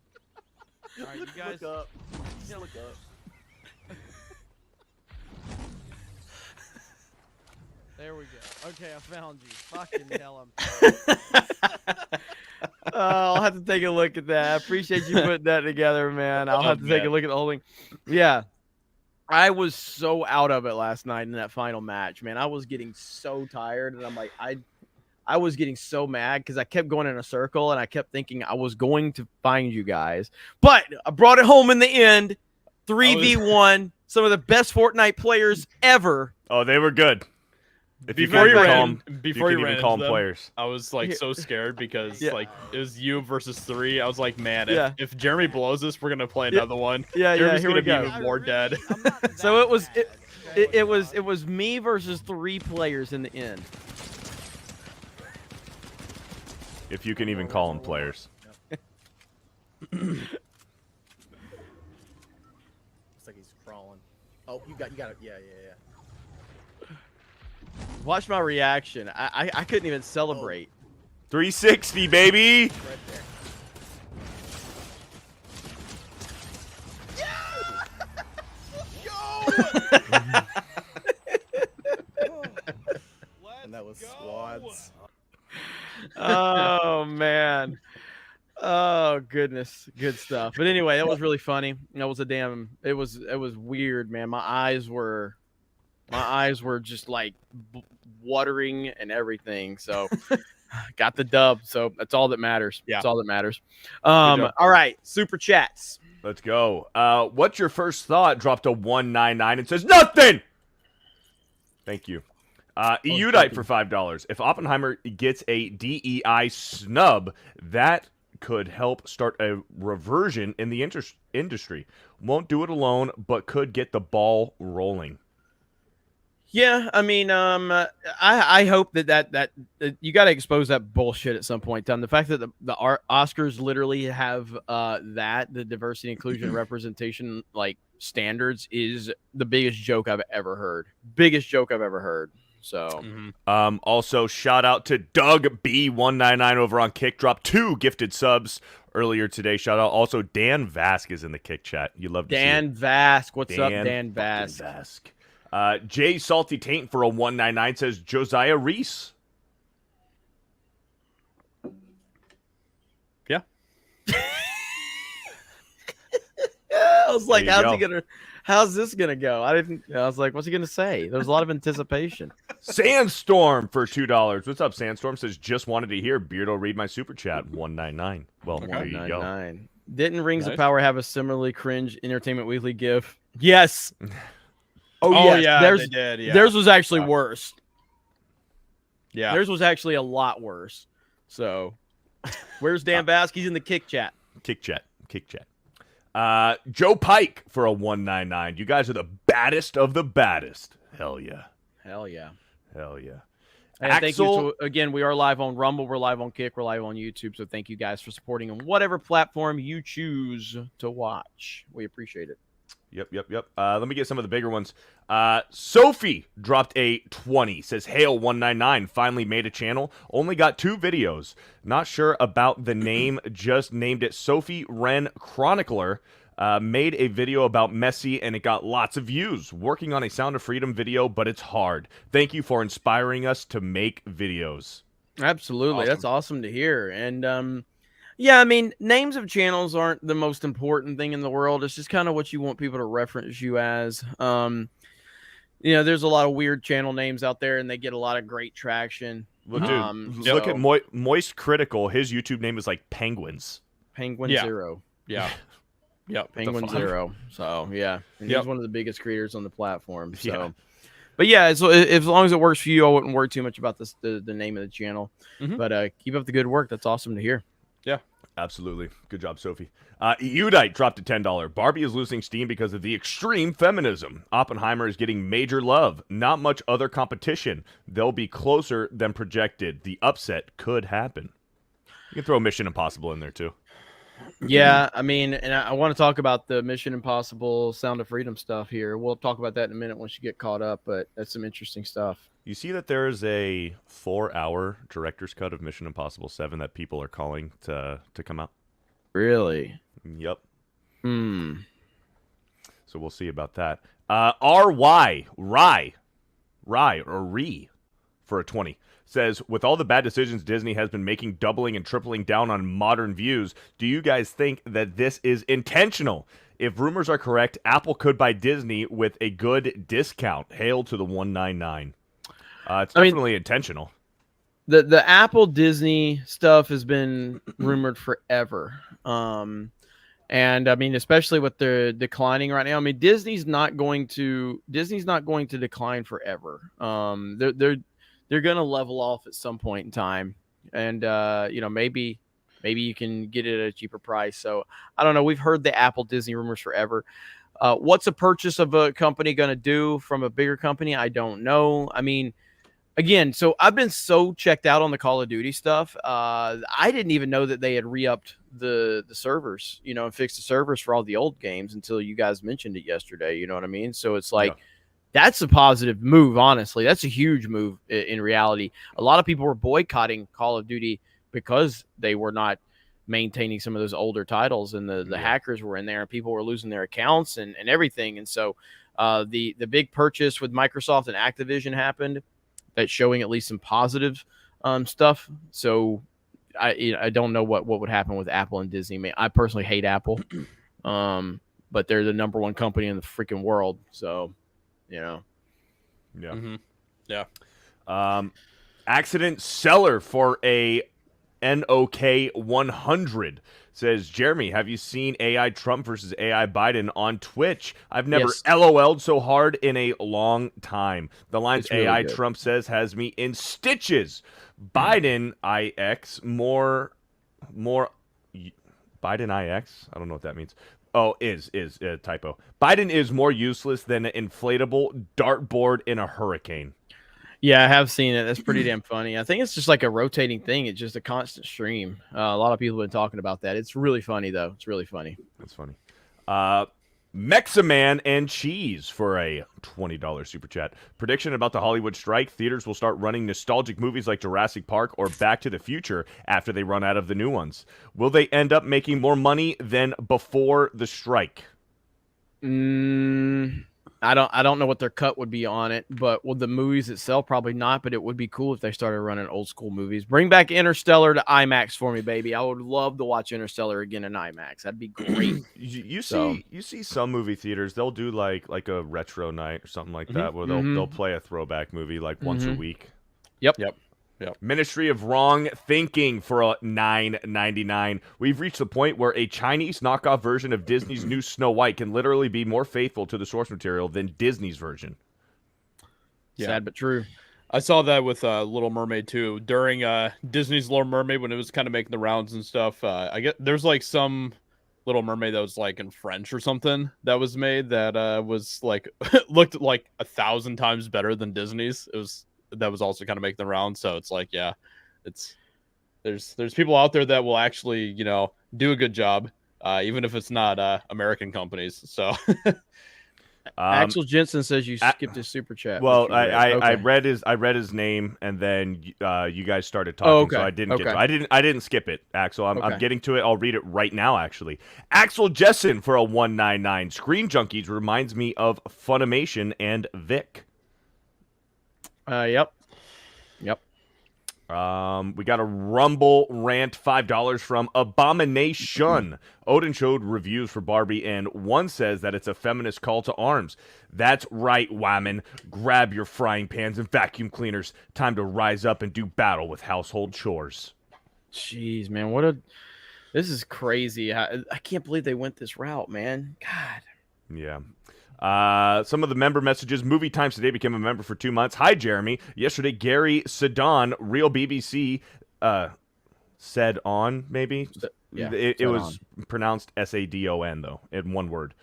All right, you guys. Look up. Just look up. There we go. Okay, I found you. Fucking hell, I'm. I'll have to take a look at that. I appreciate you putting that together, man. I'll have to take a look at the whole thing. Yeah. I was so out of it last night in that final match, man. I was getting so tired, and I'm like, I was getting so mad because I kept going in a circle, and I kept thinking I was going to find you guys. But I brought it home in the end. 3v1. Some of the best Fortnite players ever. Oh, they were good. Before you ran even call them players. I was like so scared because like it was you versus 3. I was like, man, if Jeremy blows this, we're gonna play another one. Jeremy's here we gonna go. be even more dead. So it was me versus 3 players in the end. If you can even call them players. Looks like he's crawling. Oh, you got it. Yeah. Watch my reaction. I couldn't even celebrate. 360, baby. Right there. And that was squads. Oh man. Oh goodness, good stuff. But anyway, that was really funny. That was it was weird, man. My eyes were just like watering and everything. So got the dub. So that's all that matters. Yeah. That's all that matters. job. All right, super chats. Let's go. What's your first thought? Dropped a 199 and says nothing. Thank you. Eudite for $5. If Oppenheimer gets a DEI snub, that could help start a reversion in the industry. Won't do it alone, but could get the ball rolling. Yeah, I mean, I hope that you got to expose that bullshit at some point in time. The fact that the Oscars literally have the diversity, inclusion, and representation like standards is the biggest joke I've ever heard. Biggest joke I've ever heard. So, also shout out to Doug B199 over on Kick. Dropped 2 gifted subs earlier today. Shout out also Dan Vask is in the Kick chat. You love to Dan see Vask. What's up, Dan Vask? Vask. Jay Salty Taint for a 199 says Josiah Reese. Yeah. I was like, There you go. how's this gonna go? I was like, what's he gonna say? There was a lot of anticipation. Sandstorm for $2. What's up, Sandstorm? Says just wanted to hear Beardo read my super chat. 199. Well, there you go. 199. Didn't Rings of Nice. Power have a similarly cringe Entertainment Weekly gif? Yes. Oh, yes. yeah, they did. Yeah. Theirs was actually worse. Yeah. Theirs was actually a lot worse. So, where's Dan Bask? He's in the Kick chat. Kick chat. Joe Pike for a 199. You guys are the baddest of the baddest. Hell yeah. Hell yeah. And thank you. Axel- So, again, we are live on Rumble. We're live on Kick. We're live on YouTube. So thank you guys for supporting on whatever platform you choose to watch. We appreciate it. Yep. Let me get some of the bigger ones. Sophie dropped a 20. Says, Hail 199. Finally made a channel. Only got 2 videos. Not sure about the name. Just named it Sophie Wren Chronicler. Made a video about Messi and it got lots of views. Working on a Sound of Freedom video, but it's hard. Thank you for inspiring us to make videos. Absolutely. Awesome. That's awesome to hear. And yeah, I mean, names of channels aren't the most important thing in the world. It's just kind of what you want people to reference you as. There's a lot of weird channel names out there and they get a lot of great traction. Well, dude, look at Moist Critical. His YouTube name is like Penguins. Penguin Yeah. Zero. Yeah. Yep. Penguin Zero. So yeah, and he's one of the biggest creators on the platform. So, Yeah. but yeah, so as long as it works for you, I wouldn't worry too much about the name of the channel. Mhm. But keep up the good work. That's awesome to hear. Yeah. Absolutely. Good job, Sophie. Eudite dropped to $10. Barbie is losing steam because of the extreme feminism. Oppenheimer is getting major love. Not much other competition. They'll be closer than projected. The upset could happen. You can throw Mission Impossible in there, too. Yeah, I mean, and I want to talk about the Mission Impossible Sound of Freedom stuff here. We'll talk about that in a minute once you get caught up, but that's some interesting stuff. You see that there is a 4-hour director's cut of Mission Impossible 7 that people are calling to come out? Really? Yep. Hmm. So we'll see about that. Rye for a 20 says, with all the bad decisions Disney has been making, doubling and tripling down on modern views, do you guys think that this is intentional? If rumors are correct, Apple could buy Disney with a good discount. Hail to the 199. It's definitely intentional. The Apple Disney stuff has been rumored forever. And I mean, especially with the declining right now. I mean, Disney's not going to decline forever. They're going to level off at some point in time, and maybe you can get it at a cheaper price. So I don't know. We've heard the Apple Disney rumors forever. What's a purchase of a company going to do from a bigger company? I don't know. I mean, again, so I've been so checked out on the Call of Duty stuff. I didn't even know that they had re-upped the servers, and fixed the servers for all the old games until you guys mentioned it yesterday. You know what I mean? So it's like, that's a positive move, honestly. That's a huge move in reality. A lot of people were boycotting Call of Duty because they were not maintaining some of those older titles, and the hackers were in there, and people were losing their accounts and everything. And so the big purchase with Microsoft and Activision happened. That's showing at least some positive stuff. So I don't know what would happen with Apple and Disney. I mean, I personally hate Apple, but they're the number one company in the freaking world. So, Yeah. Mm-hmm. Yeah. Accident seller for a NOK 100 says, Jeremy, have you seen AI Trump versus AI Biden on Twitch? I've never Yes. LOL'd so hard in a long time. The lines It's really AI good. Trump says has me in stitches. Biden IX more Biden IX? I don't know what that means. Oh, is typo. Biden is more useless than an inflatable dartboard in a hurricane. Yeah, I have seen it. That's pretty damn funny. I think it's just like a rotating thing. It's just a constant stream. A lot of people have been talking about that. It's really funny, though. It's really funny. That's funny. Meximan and Cheese for a $20 super chat. Prediction about the Hollywood strike. Theaters will start running nostalgic movies like Jurassic Park or Back to the Future after they run out of the new ones. Will they end up making more money than before the strike? I don't know what their cut would be on it, but well, the movies itself probably not. But it would be cool if they started running old school movies. Bring back Interstellar to IMAX for me, baby. I would love to watch Interstellar again in IMAX. That'd be great. You see some movie theaters, they'll do like a retro night or something like that, where they'll play a throwback movie like once a week. Yep. Ministry of Wrong Thinking for a $9.99. We've reached the point where a Chinese knockoff version of Disney's new Snow White can literally be more faithful to the source material than Disney's version. Yeah. Sad but true. I saw that with Little Mermaid too. During Disney's Little Mermaid, when it was kind of making the rounds and stuff, I get there's like some Little Mermaid that was like in French or something that was made that was like looked like 1,000 times better than Disney's. That was also kind of making the rounds. So it's like, yeah, there's people out there that will actually, do a good job, even if it's not American companies. So Axel Jensen says you skipped his super chat. Well, Okay. I read his name, and then you guys started talking, okay. so I didn't get to. I didn't skip it, Axel. I'm getting to it. I'll read it right now. Actually, Axel Jessen for a 199. Screen Junkies reminds me of Funimation and Vic. Yep. We got a Rumble rant, $5 from Abomination. Odin showed reviews for Barbie, and one says that it's a feminist call to arms. That's right, women. Grab your frying pans and vacuum cleaners. Time to rise up and do battle with household chores. Jeez, man, this is crazy. I can't believe they went this route, man. God. Yeah. Some of the member messages. Movie Times Today became a member for 2 months. Hi, Jeremy. Yesterday, Gary Sedan, Real BBC, said on, maybe? Yeah, it was pronounced Sadon, though, in one word.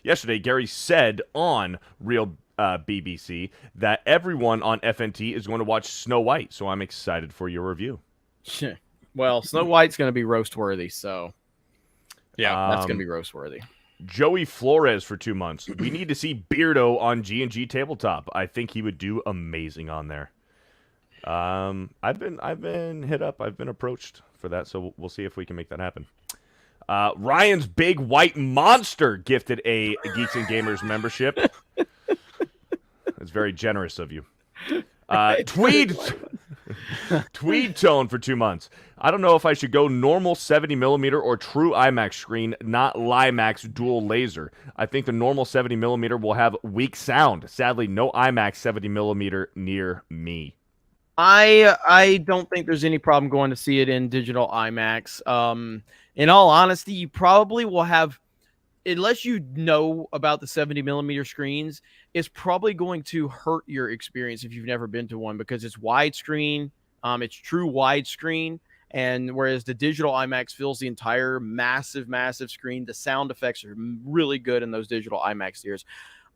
Yesterday, Gary said on Real BBC that everyone on FNT is going to watch Snow White, so I'm excited for your review. Well, Snow White's going to be roast-worthy, so yeah, that's going to be roast-worthy. Joey Flores for 2 months. We need to see Beardo on G&G Tabletop. I think he would do amazing on there. I've been hit up. I've been approached for that, so we'll see if we can make that happen. Ryan's Big White Monster gifted a Geeks and Gamers membership. That's very generous of you. Tweed Tone for 2 months. I don't know if I should go normal 70mm or true IMAX screen, not Limax dual laser. I think the normal 70mm will have weak sound. Sadly, no IMAX 70mm near me. I don't think there's any problem going to see it in digital IMAX. In all honesty, you probably will have, unless you know about the 70mm screens, it's probably going to hurt your experience if you've never been to one, because it's widescreen. It's true widescreen. And whereas the digital IMAX fills the entire massive screen, the sound effects are really good in those digital IMAX theaters.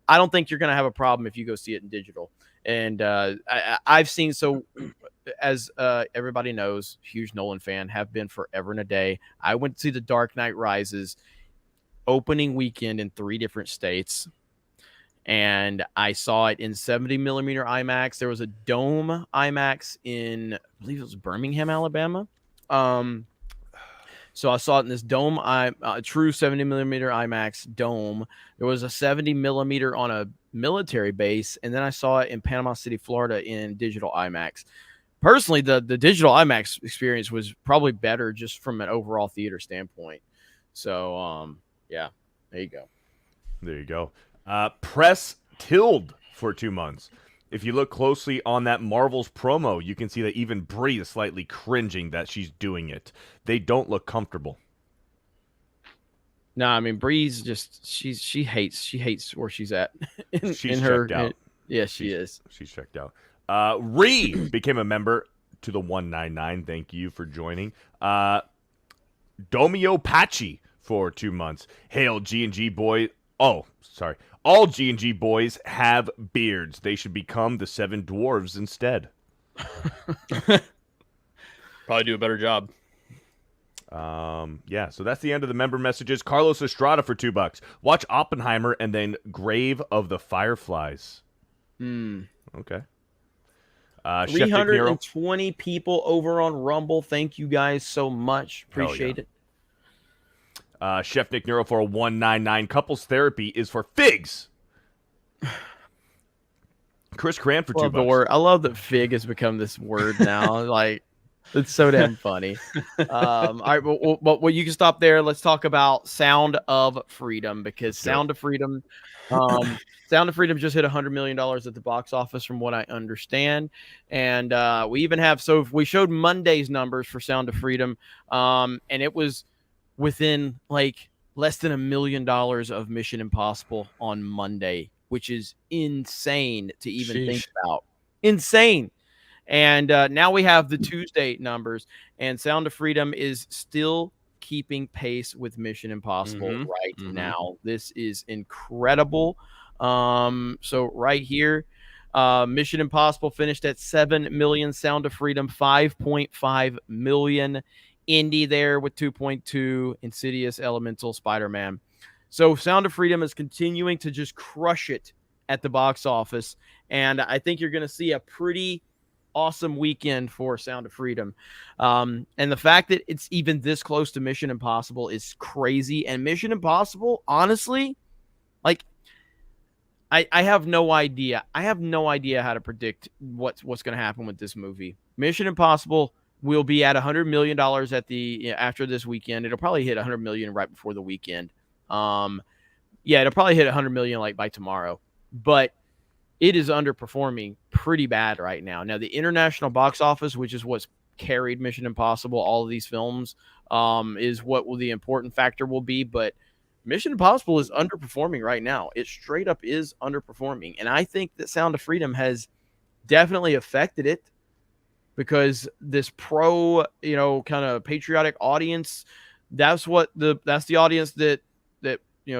I don't think you're going to have a problem if you go see it in digital. And I've seen, so as everybody knows, huge Nolan fan, have been forever and a day. I went to see The Dark Knight Rises opening weekend in 3 different states. And I saw it in 70mm IMAX. There was a dome IMAX in, I believe it was Birmingham, Alabama. So I saw it in this dome, true 70mm IMAX dome. There was a 70mm on a military base, and then I saw it in Panama City, Florida, in digital IMAX. personally, the digital IMAX experience was probably better just from an overall theater standpoint. So, yeah, there you go. There you go. Press tilled for 2 months. If you look closely on that Marvel's promo, you can see that even Brie is slightly cringing that she's doing it. They don't look comfortable. No, I mean Bree's just she hates where she's at. She's checked out. Yeah, she is. She's checked out. Ree became a member to the 199. Thank you for joining. Domio Pachi for 2 months. Hail G&G boy. Oh, sorry. All G&G boys have beards. They should become the 7 dwarves instead. Probably do a better job. Yeah, so that's the end of the member messages. Carlos Estrada for $2. Watch Oppenheimer and then Grave of the Fireflies. Okay. 320 people over on Rumble. Thank you guys so much. Appreciate it. Chef Nick Nero for a 199. Couples therapy is for figs. Chris Cran for $2. The word. I love that fig has become this word now. Like, it's so damn funny. All right, well, you can stop there. Let's talk about Sound of Freedom, because Sound of Freedom just hit $100 million at the box office, from what I understand. And we even have, so we showed Monday's numbers for Sound of Freedom, and it was within like less than $1 million of Mission Impossible on Monday, which is insane to even think about. Insane. And now we have the Tuesday numbers, and Sound of Freedom is still keeping pace with Mission Impossible now. This is incredible. So right here, Mission Impossible finished at 7 million, Sound of Freedom 5.5 million, Indy there with 2.2, Insidious, Elemental, Spider-Man. So Sound of Freedom is continuing to just crush it at the box office, and I think you're going to see a pretty awesome weekend for Sound of Freedom. And the fact that it's even this close to Mission Impossible is crazy. And Mission Impossible, honestly, like, I have no idea. I have no idea how to predict what's going to happen with this movie. Mission Impossible will be at $100 million at the after this weekend. It'll probably hit $100 million right before the weekend. It'll probably hit $100 million like by tomorrow. But it is underperforming pretty bad right now. Now, the international box office, which is what's carried Mission Impossible, all of these films, is what the important factor will be. But Mission Impossible is underperforming right now. It straight up is underperforming. And I think that Sound of Freedom has definitely affected it, because this kind of patriotic audience, that's the audience that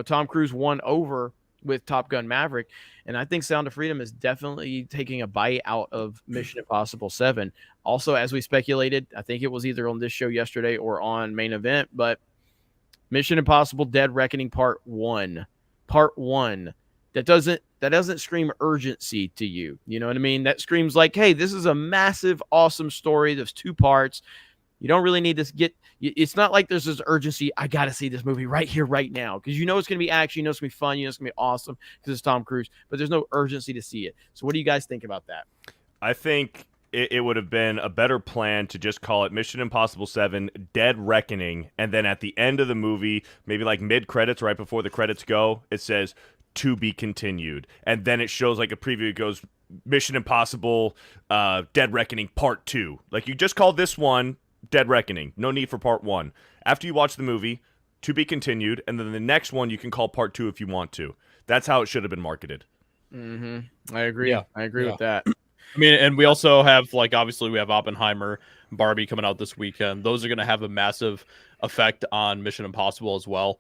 Tom Cruise won over with Top Gun Maverick. And I think Sound of Freedom is definitely taking a bite out of Mission Impossible 7. Also, as we speculated, I think it was either on this show yesterday or on Main Event, but Mission Impossible Dead Reckoning Part 1. That doesn't scream urgency to you. You know what I mean? That screams like, hey, this is a massive, awesome story. There's 2 parts. You don't really need to it's not like there's this urgency. I got to see this movie right here, right now. Because you know it's going to be action. You know it's going to be fun. You know it's going to be awesome because it's Tom Cruise. But there's no urgency to see it. So what do you guys think about that? I think it would have been a better plan to just call it Mission Impossible 7 Dead Reckoning. And then at the end of the movie, maybe like mid-credits, right before the credits go, it says, to be continued. And then it shows like a preview. It goes, Mission Impossible Dead Reckoning Part 2. Like, you just call this one Dead Reckoning. No need for Part 1. After you watch the movie, to be continued, and then the next one you can call Part 2 if you want to. That's how it should have been marketed. I agree. Yeah. I agree with that. I mean, and we also have, like, obviously we have Oppenheimer, Barbie coming out this weekend. Those are going to have a massive effect on Mission Impossible as well.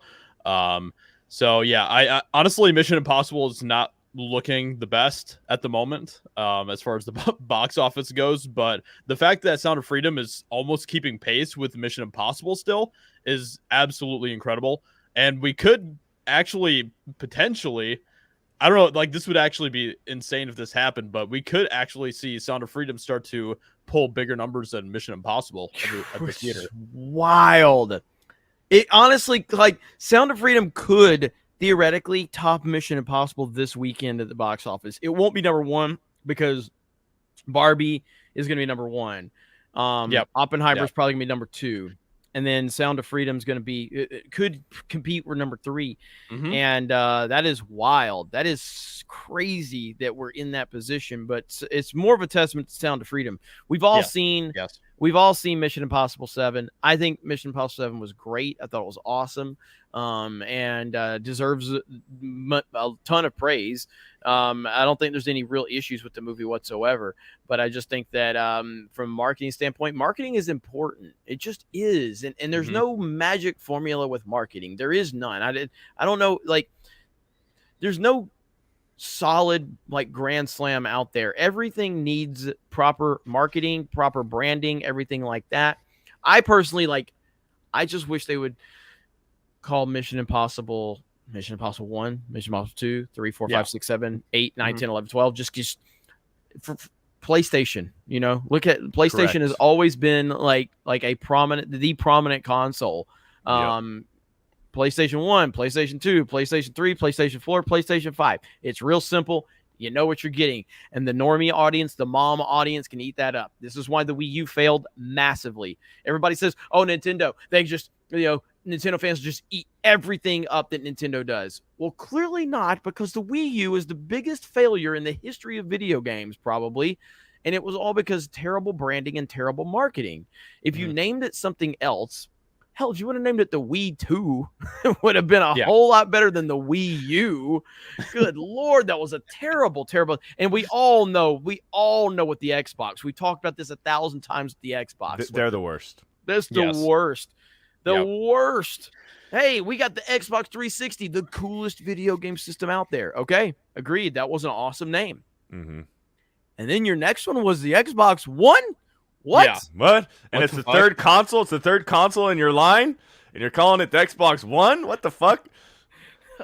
So yeah, I honestly, Mission Impossible is not looking the best at the moment as far as the box office goes, but the fact that Sound of Freedom is almost keeping pace with Mission Impossible still is absolutely incredible. And we could actually potentially, I don't know, like, this would actually be insane if this happened, but we could actually see Sound of Freedom start to pull bigger numbers than Mission Impossible at the theater. Wild. It honestly, like, Sound of Freedom could theoretically top Mission Impossible this weekend at the box office. It won't be number 1 because Barbie is going to be number 1. Yep. Oppenheimer's Yep. probably going to be number 2. And then Sound of Freedom is going to be, it could compete for number 3. Mhm. And that is wild. That is crazy that we're in that position, but it's more of a testament to Sound of Freedom. We've all seen Mission Impossible 7. I think Mission Impossible 7 was great. I thought it was awesome, and deserves a ton of praise. I don't think there's any real issues with the movie whatsoever, but I just think that from a marketing standpoint, marketing is important. It just is, and there's no magic formula with marketing. There is none. I don't know, like, there's no solid like grand slam out there. Everything needs proper marketing, proper branding, everything like that. I personally, like, I just wish they would call Mission Impossible 1, Mission Impossible 2, 3, 4, 5, 6, 7, 8, 9, 10, 11, 12. Just for PlayStation, you know, look at PlayStation. Correct. Has always been like the prominent console. PlayStation 1, PlayStation 2, PlayStation 3, PlayStation 4, PlayStation 5. It's real simple. You know what you're getting. And the normie audience, the mom audience can eat that up. This is why the Wii U failed massively. Everybody says, oh, Nintendo, they just, Nintendo fans just eat everything up that Nintendo does. Well, clearly not, because the Wii U is the biggest failure in the history of video games, probably. And it was all because of terrible branding and terrible marketing. If you named it something else, hell, if you would have named it the Wii 2, it would have been a whole lot better than the Wii U. Good Lord, that was a terrible. And we all know what the Xbox. We talked about this 1,000 times with the Xbox. They're the worst. That's the worst. The worst. Hey, we got the Xbox 360, the coolest video game system out there. Okay, agreed. That was an awesome name. Mm-hmm. And then your next one was the Xbox One. What? Yeah. What? And it's the third console. It's the third console in your line, and you're calling it the Xbox One? What the fuck?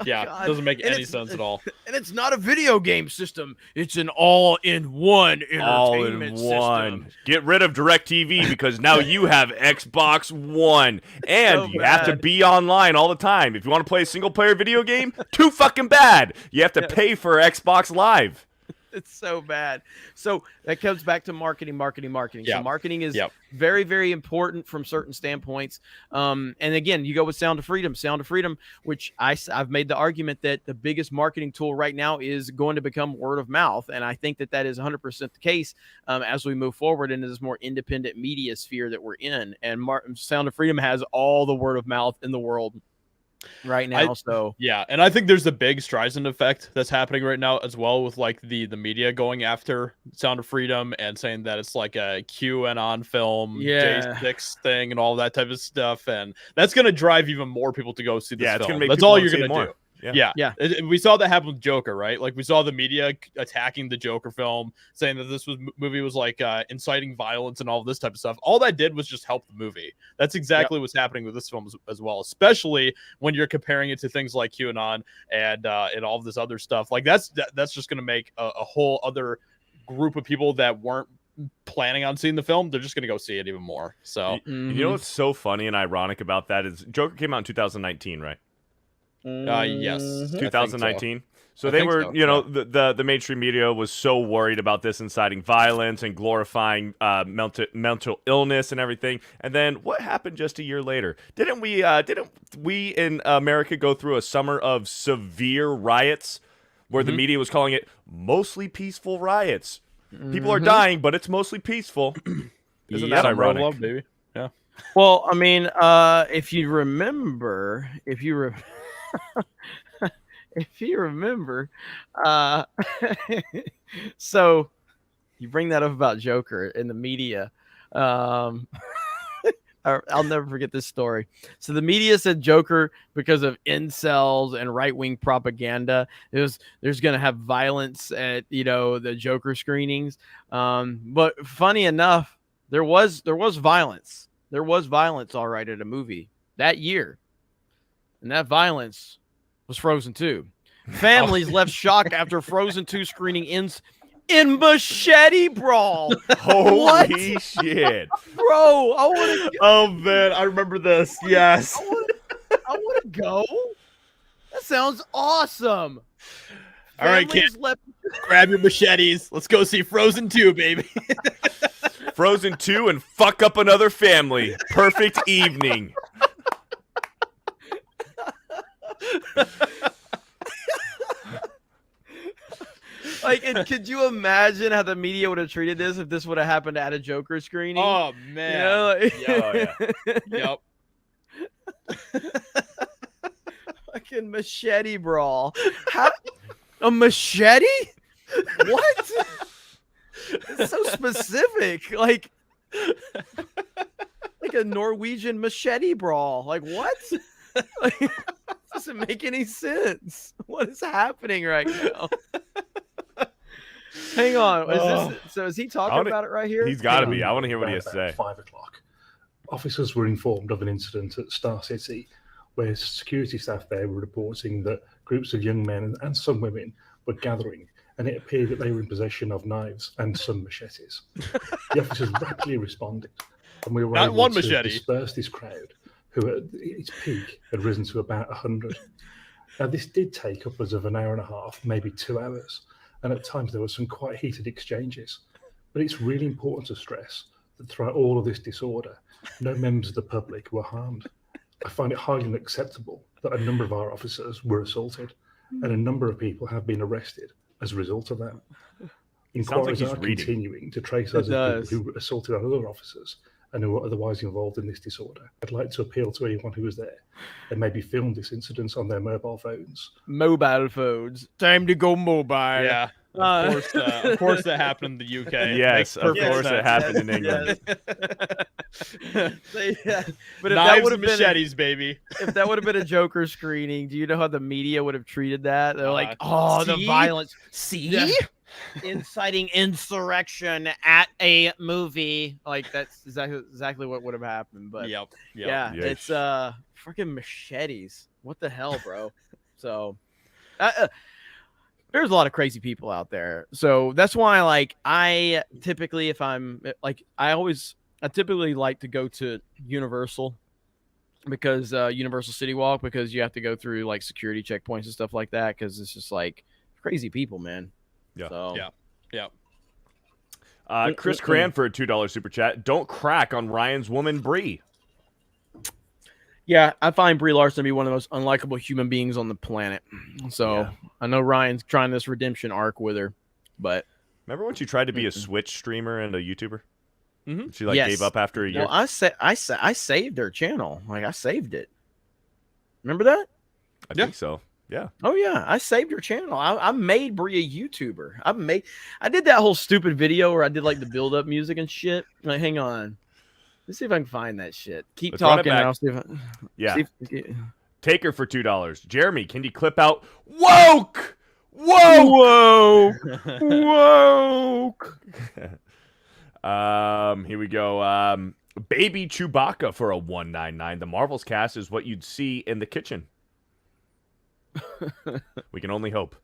Yeah, God. It doesn't make any sense at all. And it's not a video game system. It's an all-in-one entertainment system. Get rid of DirecTV because now you have Xbox One. And you have to be online all the time. If you want to play a single-player video game, too fucking bad. You have to pay for Xbox Live. It's so bad. So that comes back to marketing. Yeah. So marketing is very, very important from certain standpoints. And again, you go with Sound of Freedom, which I've made the argument that the biggest marketing tool right now is going to become word of mouth. And I think that is 100% the case as we move forward into this more independent media sphere that we're in. And Sound of Freedom has all the word of mouth in the world right now. And I think there's a big Streisand effect that's happening right now as well, with like the media going after Sound of Freedom and saying that it's like a QAnon film, J6 thing and all that type of stuff, and that's going to drive even more people to go see this film. That's all you're going to do. Yeah. We saw that happen with Joker, right? Like, we saw the media attacking the Joker film, saying that this movie was like inciting violence and all this type of stuff. All that did was just help the movie. That's exactly what's happening with this film as well, especially when you're comparing it to things like QAnon and all of this other stuff. Like, that's just going to make a whole other group of people that weren't planning on seeing the film, they're just going to go see it even more. So, you know what's so funny and ironic about that is Joker came out in 2019, right? Yes, 2019. So they were, the mainstream media was so worried about this inciting violence and glorifying mental illness and everything. And then what happened just a year later? Didn't we in America go through a summer of severe riots where the media was calling it mostly peaceful riots? People are dying, but it's mostly peaceful. Isn't that ironic? Love, baby. Yeah. Well, I mean, if you remember, so you bring that up about Joker in the media. I'll never forget this story. So the media said Joker, because of incels and right-wing propaganda, there's going to have violence at, the Joker screenings. But funny enough, there was violence. There was violence, all right, at a movie that year. And that violence was Frozen 2. Families left shocked after Frozen 2 screening ends in machete brawl. Holy shit. Bro, I want to go. Oh, man, I remember this. Yes. I want to go. That sounds awesome. All right, Family kid. left. Grab your machetes. Let's go see Frozen 2, baby. Frozen 2 and fuck up another family. Perfect evening. Like, and could you imagine how the media would have treated this if this would have happened at a Joker screening? Oh You man. know, like- Yep. Fucking machete brawl. How? A machete? What? It's so specific. Like a Norwegian machete brawl. Like what? Like, doesn't make any sense. What is happening right now? Hang on. Is he talking about it right here? He's got to be. I want to hear what he has to say. 5 o'clock. Officers were informed of an incident at Star City where security staff there were reporting that groups of young men and some women were gathering, and it appeared that they were in possession of knives and some machetes. The officers rapidly responded, and we were Not able one to machete. disperse this crowd, who at its peak had risen to about 100. Now, this did take upwards of an hour and a half, maybe 2 hours, and at times there were some quite heated exchanges. But it's really important to stress that throughout all of this disorder, no members of the public were harmed. I find it highly unacceptable that a number of our officers were assaulted, and a number of people have been arrested as a result of that. Inquiries he's are reading. continuing to trace those does. people who assaulted our other officers and who were otherwise involved in this disorder. I'd like to appeal to anyone who was there and maybe filmed this incident on their mobile phones. Mobile phones. Time to go mobile. Yeah. Of course that happened in the UK. Yes, Makes of perfect course it sense. happened in England. Yeah. But if that Knives would and have been machetes, baby. if that would have been a Joker screening, do you know how the media would have treated that? They're like, "Oh, the see? violence. See? Yeah. Inciting insurrection at a movie." Like that's exactly what would have happened. But Yep. yeah, Yes. it's freaking machetes. What the hell, bro? So there's a lot of crazy people out there. So that's why, like, I typically, if I'm like, I typically like to go to Universal because Universal City Walk, because you have to go through like security checkpoints and stuff like that. Cause it's just like crazy people, man. Yeah. So, Yeah. Chris Cran for a $2 super chat. Don't crack on Ryan's woman, Brie. yeah, I find Brie Larson to be one of the most unlikable human beings on the planet. So Yeah. I know Ryan's trying this redemption arc with her, but Remember when she tried to be a Switch streamer and a YouTuber? Mhm. She like Yes. gave up after a year. well, I saved her channel. Like I saved it. Remember that? I Yeah. think so. Yeah. Oh yeah, I saved her channel. I made Brie a YouTuber. I did that whole stupid video where I did like the build up music and shit. Like, hang on, let's see if I can find that shit. Keep Let's run it talking. And back. I'll see if I, Yeah. see if- Take her for $2. Jeremy, can you clip out woke? Whoa! Woke. Here we go. Baby Chewbacca for a $1.99. The Marvels cast is what you'd see in the kitchen. We can only hope.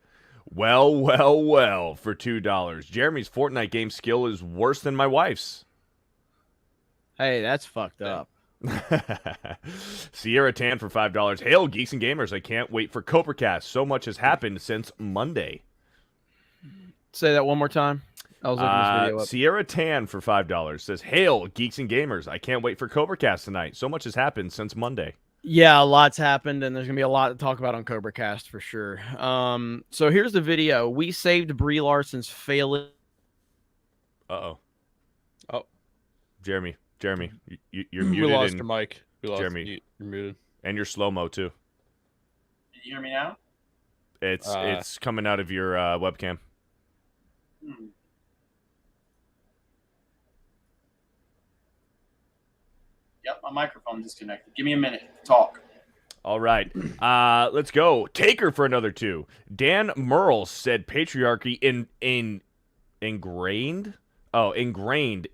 Well, for $2. Jeremy's Fortnite game skill is worse than my wife's. Hey, that's fucked up. Sierra Tan for $5. Hail, Geeks and Gamers. I can't wait for CobraCast. So much has happened since Monday. Say that one more time. I was looking this video up. Sierra Tan for $5 says, Hail, Geeks and Gamers. I can't wait for CobraCast tonight. So much has happened since Monday. Yeah, a lot's happened, and there's gonna be a lot to talk about on CobraCast for sure. So here's the video. We saved Brie Larson's failing. Uh-oh. Oh. Jeremy, you're We muted. lost and, your mic. We lost Jeremy. You're muted. and you're slow-mo, too. Can you hear me now? It's coming out of your webcam. Yep, my microphone disconnected. Give me a minute. Talk. All right. Let's go. Taker for another $2. Dan Merle said patriarchy ingrained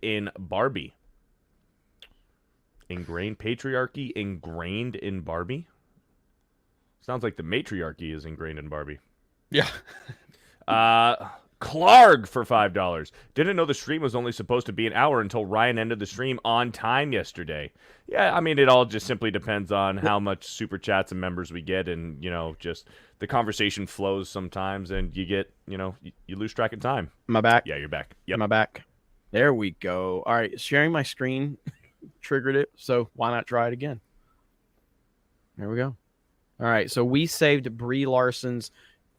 in Barbie. Patriarchy ingrained in Barbie? Sounds like the matriarchy is ingrained in Barbie. Yeah. Clark for $5. Didn't know the stream was only supposed to be an hour until Ryan ended the stream on time yesterday. Yeah, I mean, it all just simply depends on how much super chats and members we get, and, just the conversation flows sometimes, and you get, you lose track of time. Am I back? Yeah, you're back. Yep. Am I back? There we go. All right, sharing my screen triggered it, so why not try it again? There we go. All right, so we saved Brie Larson's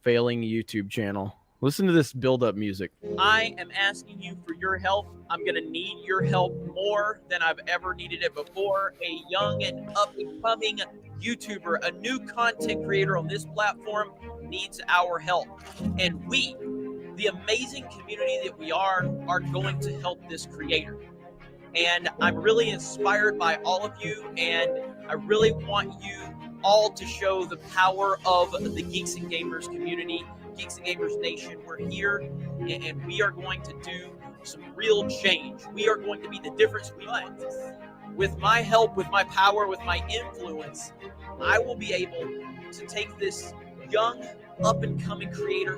failing YouTube channel. Listen to this build-up music. I am asking you for your help. I'm going to need your help more than I've ever needed it before. A young and up-and-coming YouTuber, a new content creator on this platform needs our help. And we, the amazing community that we are going to help this creator. And I'm really inspired by all of you, and I really want you all to show the power of the Geeks and Gamers community, Geeks and Gamers Nation. We're here, and we are going to do some real change. We are going to be the difference we make. With my help, with my power, with my influence, I will be able to take this young, up-and-coming creator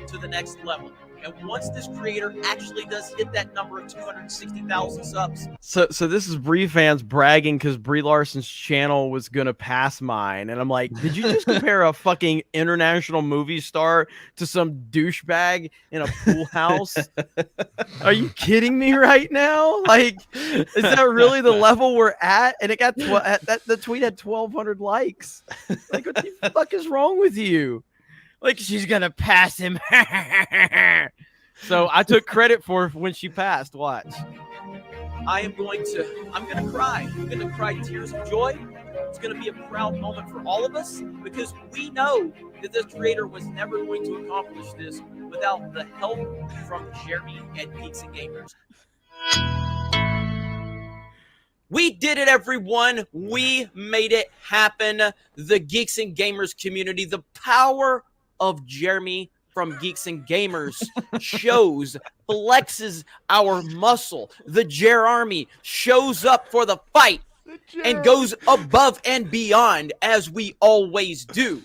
to the next level. And once this creator actually does hit that number of 260,000 subs. So this is Brie fans bragging because Brie Larson's channel was going to pass mine. And I'm like, did you just compare a fucking international movie star to some douchebag in a pool house? Are you kidding me right now? Like, is that really the level we're at? And it got the tweet had 1,200 likes. Like, what the fuck is wrong with you? Like, she's going to pass him. So I took credit for when she passed. Watch. I'm going to cry. I'm going to cry tears of joy. It's going to be a proud moment for all of us because we know that this creator was never going to accomplish this without the help from Jeremy at Geeks and Gamers. We did it, everyone. We made it happen. The Geeks and Gamers community, the power of Jeremy from Geeks and Gamers shows, flexes our muscle. The Jer Army shows up for the fight and goes above and beyond as we always do.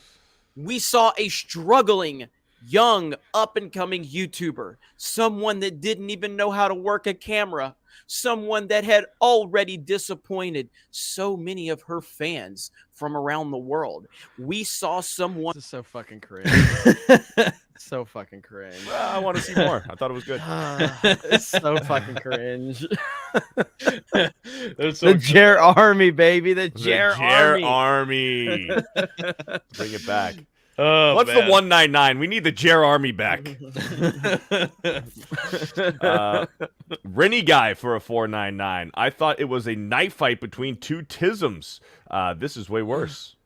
We saw a struggling, young, up-and-coming YouTuber, someone that didn't even know how to work a camera, someone that had already disappointed so many of her fans from around the world. We saw someone. This is so fucking cringe. So fucking cringe. Well, I want to see more. I thought it was good. It's so fucking cringe. The Jer Army, baby. The Jer Army. Bring it back. Oh, what's man. the 199? We need the Jer Army back. Rennie guy for a 499. I thought it was a knife fight between two tisms. This is way worse.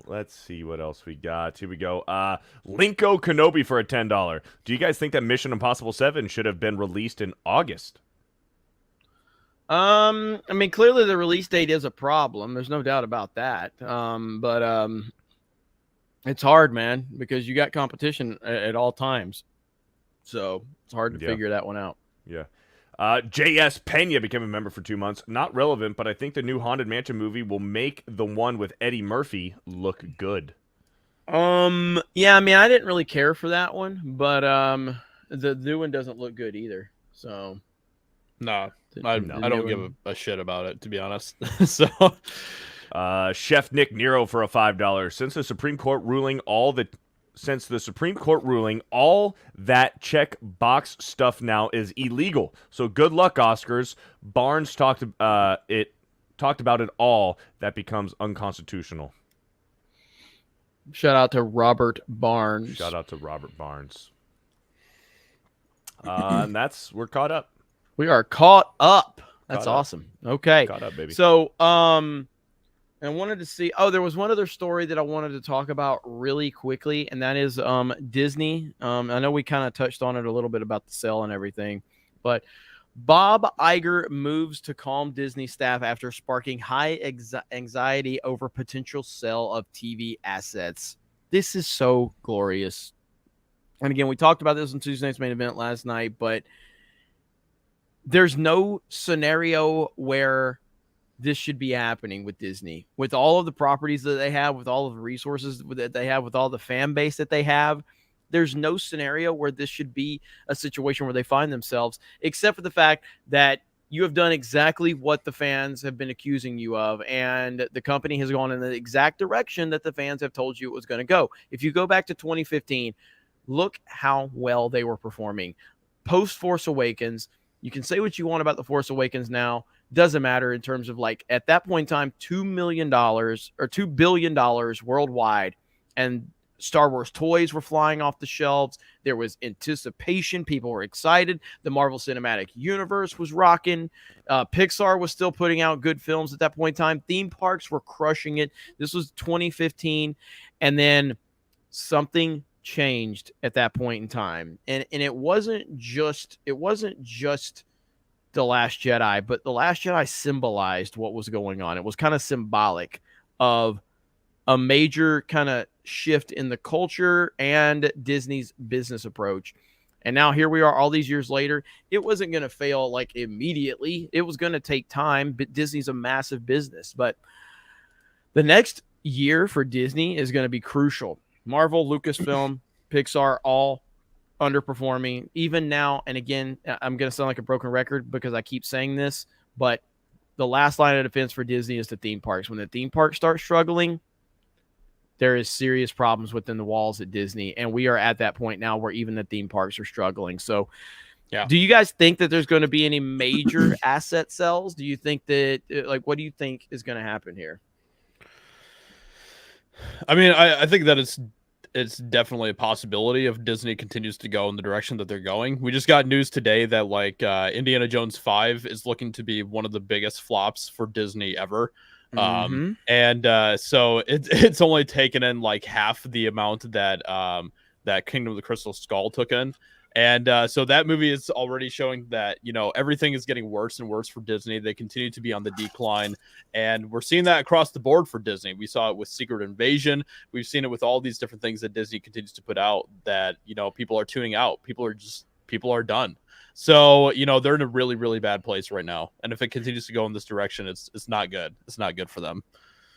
Let's see what else we got. Here we go. Linko Kenobi for a $10. Do you guys think that Mission Impossible 7 should have been released in August? I mean, clearly the release date is a problem. There's no doubt about that. But it's hard, man, because you got competition at all times. So it's hard to figure that one out. Yeah. J.S. Pena became a member for 2 months. Not relevant, but I think the new Haunted Mansion movie will make the one with Eddie Murphy look good. Yeah, I mean, I didn't really care for that one, but the new one doesn't look good either. So no. I don't give a shit about it, to be honest. So, Chef Nick Nero for a $5. Since the Supreme Court ruling, all that check box stuff now is illegal. So good luck, Oscars. Barnes talked about it all. That becomes unconstitutional. Shout out to Robert Barnes. And we're caught up. We are caught up. That's awesome. Okay. Caught up, baby. So, and I wanted to see, there was one other story that I wanted to talk about really quickly, and that is Disney. I know we kind of touched on it a little bit about the sale and everything, but Bob Iger moves to calm Disney staff after sparking high anxiety over potential sale of TV assets. This is so glorious. And again, we talked about this on Tuesday Night's Main Event last night, but there's no scenario where this should be happening with Disney. With all of the properties that they have, with all of the resources that they have, with all the fan base that they have, there's no scenario where this should be a situation where they find themselves, except for the fact that you have done exactly what the fans have been accusing you of, and the company has gone in the exact direction that the fans have told you it was going to go. If you go back to 2015, look how well they were performing. Post Force Awakens, you can say what you want about the Force Awakens now. Doesn't matter in terms of, like, at that point in time, $2 million or $2 billion worldwide, and Star Wars toys were flying off the shelves. There was anticipation. People were excited. The Marvel Cinematic Universe was rocking. Pixar was still putting out good films at that point in time. Theme parks were crushing it. This was 2015. And then something changed at that point in time. And it wasn't just The Last Jedi, but The Last Jedi symbolized what was going on. It was kind of symbolic of a major kind of shift in the culture and Disney's business approach. And now here we are all these years later. It wasn't going to fail like immediately. It was going to take time, but Disney's a massive business. But the next year for Disney is going to be crucial. Marvel, Lucasfilm, Pixar, all underperforming. Even now, and again, I'm going to sound like a broken record because I keep saying this, but the last line of defense for Disney is the theme parks. When the theme parks start struggling, there is serious problems within the walls at Disney, and we are at that point now where even the theme parks are struggling. So, yeah. Do you guys think that there's going to be any major asset sales? Do you think that, like, what do you think is going to happen here? I mean, I think that it's definitely a possibility if Disney continues to go in the direction that they're going. We just got news today that, like, Indiana Jones 5 is looking to be one of the biggest flops for Disney ever. So it's only taken in like half the amount that that Kingdom of the Crystal Skull took in. And so that movie is already showing that, you know, everything is getting worse and worse for Disney. They continue to be on the decline. And we're seeing that across the board for Disney. We saw it with Secret Invasion. We've seen it with all these different things that Disney continues to put out that, you know, people are tuning out. People are done. So, you know, they're in a really, really bad place right now. And if it continues to go in this direction, it's not good. It's not good for them.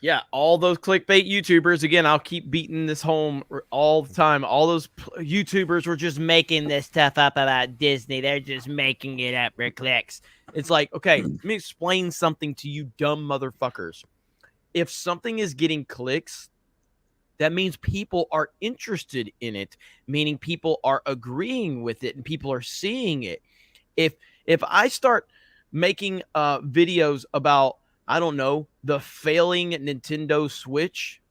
Yeah, all those clickbait YouTubers, again, I'll keep beating this home all the time. All those YouTubers were just making this stuff up about Disney. They're just making it up for clicks. It's like, okay, let me explain something to you dumb motherfuckers. If something is getting clicks, that means people are interested in it, meaning people are agreeing with it and people are seeing it. If I start making videos about, I don't know, the failing Nintendo Switch,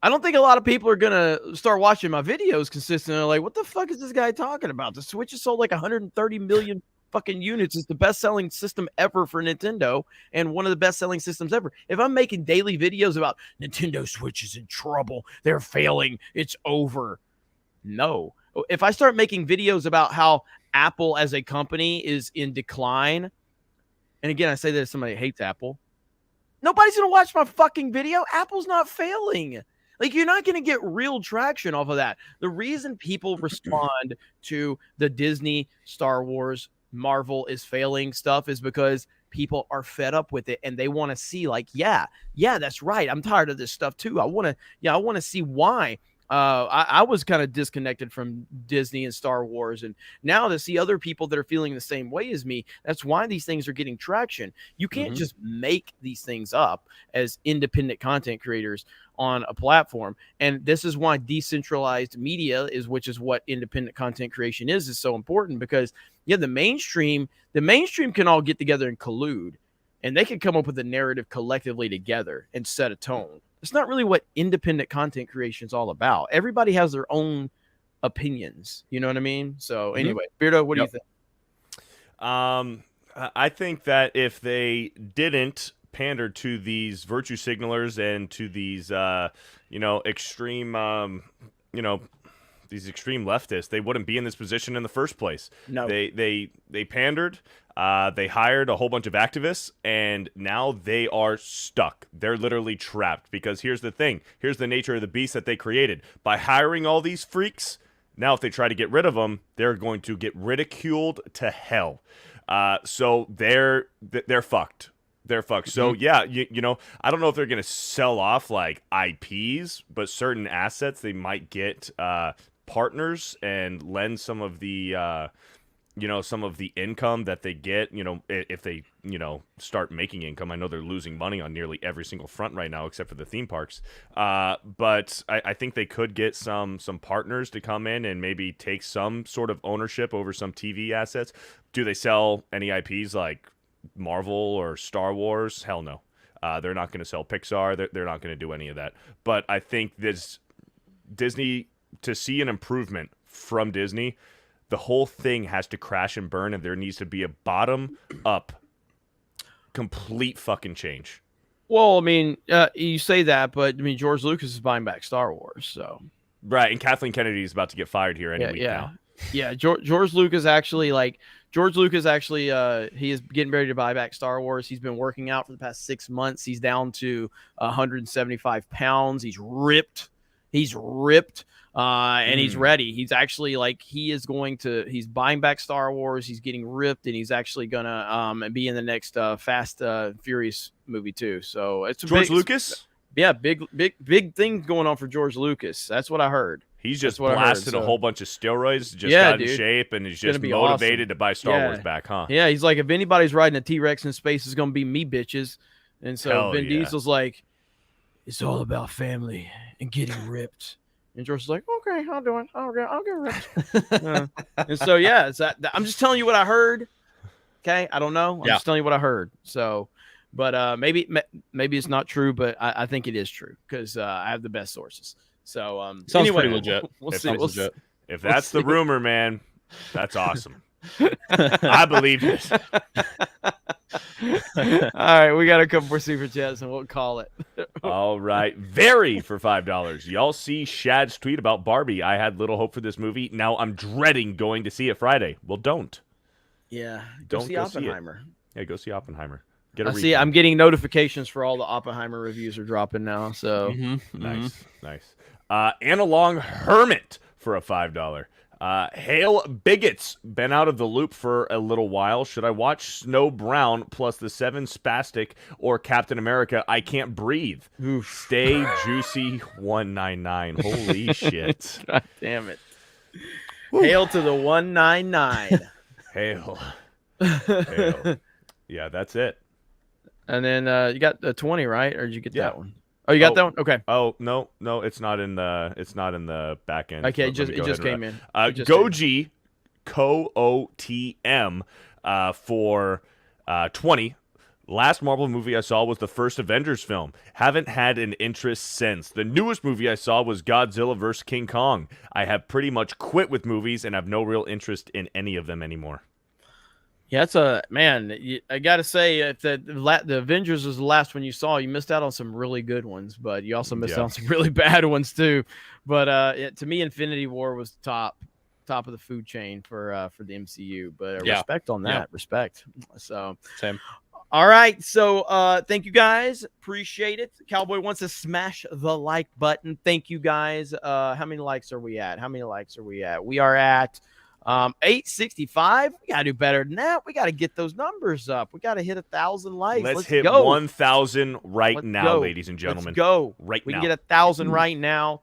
I don't think a lot of people are going to start watching my videos consistently. Like, what the fuck is this guy talking about? The Switch has sold like 130 million fucking units. It's the best-selling system ever for Nintendo and one of the best-selling systems ever. If I'm making daily videos about Nintendo Switch is in trouble, they're failing, it's over. No. If I start making videos about how Apple as a company is in decline, and again, I say that as somebody who hates Apple, nobody's going to watch my fucking video. Apple's not failing. Like, you're not going to get real traction off of that. The reason people respond to the Disney, Star Wars, Marvel is failing stuff is because people are fed up with it and they want to see, like, yeah, that's right. I'm tired of this stuff too. I want to see why. I was kind of disconnected from Disney and Star Wars, and now to see other people that are feeling the same way as me, that's why these things are getting traction. You can't just make these things up as independent content creators on a platform. And this is why decentralized media which is what independent content creation is so important, because the mainstream can all get together and collude, and they can come up with a narrative collectively together and set a tone. It's not really what independent content creation is all about. Everybody has their own opinions. You know what I mean? So anyway, Beardo, what do you think? I think that if they didn't pander to these virtue signalers and to these, extreme, these extreme leftists, they wouldn't be in this position in the first place. No, they pandered. They hired a whole bunch of activists, and now they are stuck. They're literally trapped, because here's the thing. Here's the nature of the beast that they created. By hiring all these freaks, now if they try to get rid of them, they're going to get ridiculed to hell. So they're fucked. they're fucked. So yeah, you know, I don't know if they're gonna sell off like IPs, but certain assets they might get partners and lend some of the you know, some of the income that they get, you know, if they, you know, start making income. I know they're losing money on nearly every single front right now, except for the theme parks. But I think they could get some partners to come in and maybe take some sort of ownership over some TV assets. Do they sell any IPs like Marvel or Star Wars? Hell no. They're not going to sell Pixar. They're not going to do any of that. But I think this Disney, to see an improvement from Disney, the whole thing has to crash and burn, and there needs to be a bottom-up, complete fucking change. Well, I mean, you say that, but I mean, George Lucas is buying back Star Wars, so Right, and Kathleen Kennedy is about to get fired here any week now. Yeah, George Lucas actually, he is getting ready to buy back Star Wars. He's been working out for the past 6 months. He's down to 175 pounds. He's ripped. And he's ready. He's actually he's buying back Star Wars. He's getting ripped, and he's actually gonna be in the next Fast Furious movie too. So it's a George Lucas. Yeah, big thing going on for George Lucas. That's what I heard. He's just blasted a whole bunch of steroids, got in shape, and is just motivated to buy Star Wars back, huh? Yeah, he's like, if anybody's riding a T-Rex in space, it's gonna be me, bitches. And so Vin Diesel's like, it's all about family and getting ripped. And George's like, okay, I'll do it. I'll get ripped. And so, yeah, I'm just telling you what I heard. Okay, I don't know. I'm just telling you what I heard. So, but maybe it's not true, but I think it is true because I have the best sources. So, sounds anyway, pretty legit. We'll see. If that's the rumor, man, that's awesome. I believe it. All right, we got a couple more super chats and we'll call it. All right. Very for $5. Y'all see Shad's tweet about Barbie. I had little hope for this movie. Now I'm dreading going to see it Friday. Well, don't. Yeah. Don't see Oppenheimer. Yeah, go see Oppenheimer. I'm getting notifications for all the Oppenheimer reviews are dropping now. So nice. Analong Hermit for a $5. Hail Bigots, been out of the loop for a little while. Should I watch Snow Brown plus the 7 Spastic or Captain America I Can't Breathe? Oof. Stay juicy 199. Holy shit. God damn it. Hail to the 199. Hail. Yeah, that's it. And then you got the 20, right? Or did you get that one? Oh, you got that one? Okay. Oh, no, it's not in the back end. Okay, it just came in. Goji KOOTM for 20. Last Marvel movie I saw was the first Avengers film. Haven't had an interest since. The newest movie I saw was Godzilla vs. King Kong. I have pretty much quit with movies and have no real interest in any of them anymore. Yeah, I got to say, if the Avengers was the last one you saw, you missed out on some really good ones, but you also missed out on some really bad ones too. But to me, Infinity War was top of the food chain for the MCU. But respect on that. Respect. So same. All right. So thank you guys. Appreciate it. Cowboy wants to smash the like button. Thank you guys. How many likes are we at? We are at 865. We gotta do better than that. We gotta get those numbers up. We gotta hit 1,000 likes. Let's hit 1,000 now, ladies and gentlemen. Let's go right now. We can get 1,000 right now.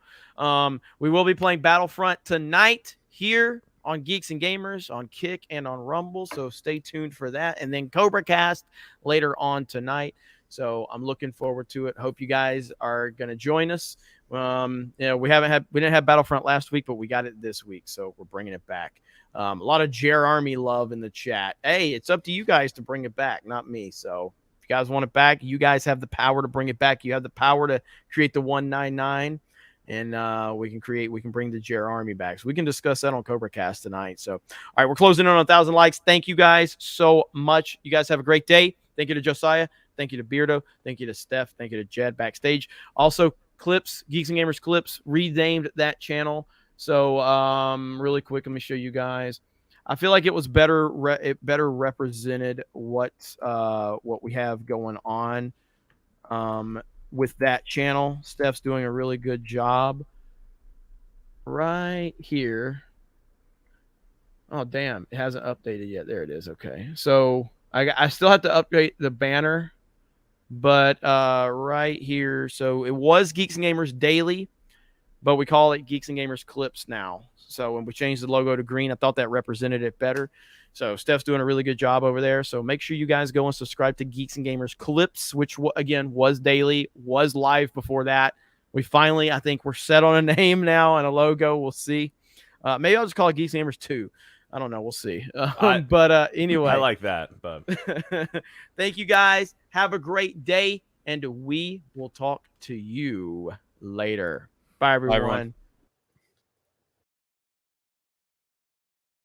We will be playing Battlefront tonight here on Geeks and Gamers, on Kick and on Rumble. So stay tuned for that. And then Cobra Cast later on tonight. So I'm looking forward to it. Hope you guys are gonna join us. We didn't have Battlefront last week, but we got it this week, so we're bringing it back. A lot of Jer Army love in the chat. Hey, it's up to you guys to bring it back, not me. So if you guys want it back, you guys have the power to bring it back. You have the power to create the 199, and we can bring the Jer Army back. So we can discuss that on Cobra Cast tonight. So, all right, we're closing in on 1,000 likes. Thank you guys so much. You guys have a great day. Thank you to Josiah. Thank you to Beardo. Thank you to Steph. Thank you to Jed backstage. Also, Clips, Geeks and Gamers Clips, renamed that channel. So really quick, let me show you guys. I feel like it was better represented what we have going on with that channel. Steph's doing a really good job right here. Oh, damn. It hasn't updated yet. There it is. Okay. So I still have to update the banner But right here, so it was Geeks and Gamers Daily, but we call it Geeks and Gamers Clips now. So when we changed the logo to green, I thought that represented it better. So Steph's doing a really good job over there. So make sure you guys go and subscribe to Geeks and Gamers Clips, which again was daily, was live before that. We finally, I think we're set on a name now and a logo. We'll see. Maybe I'll just call it Geeks and Gamers 2. I don't know. We'll see. But anyway. I like that. But thank you guys. Have a great day. And we will talk to you later. Bye, everyone. Bye, everyone.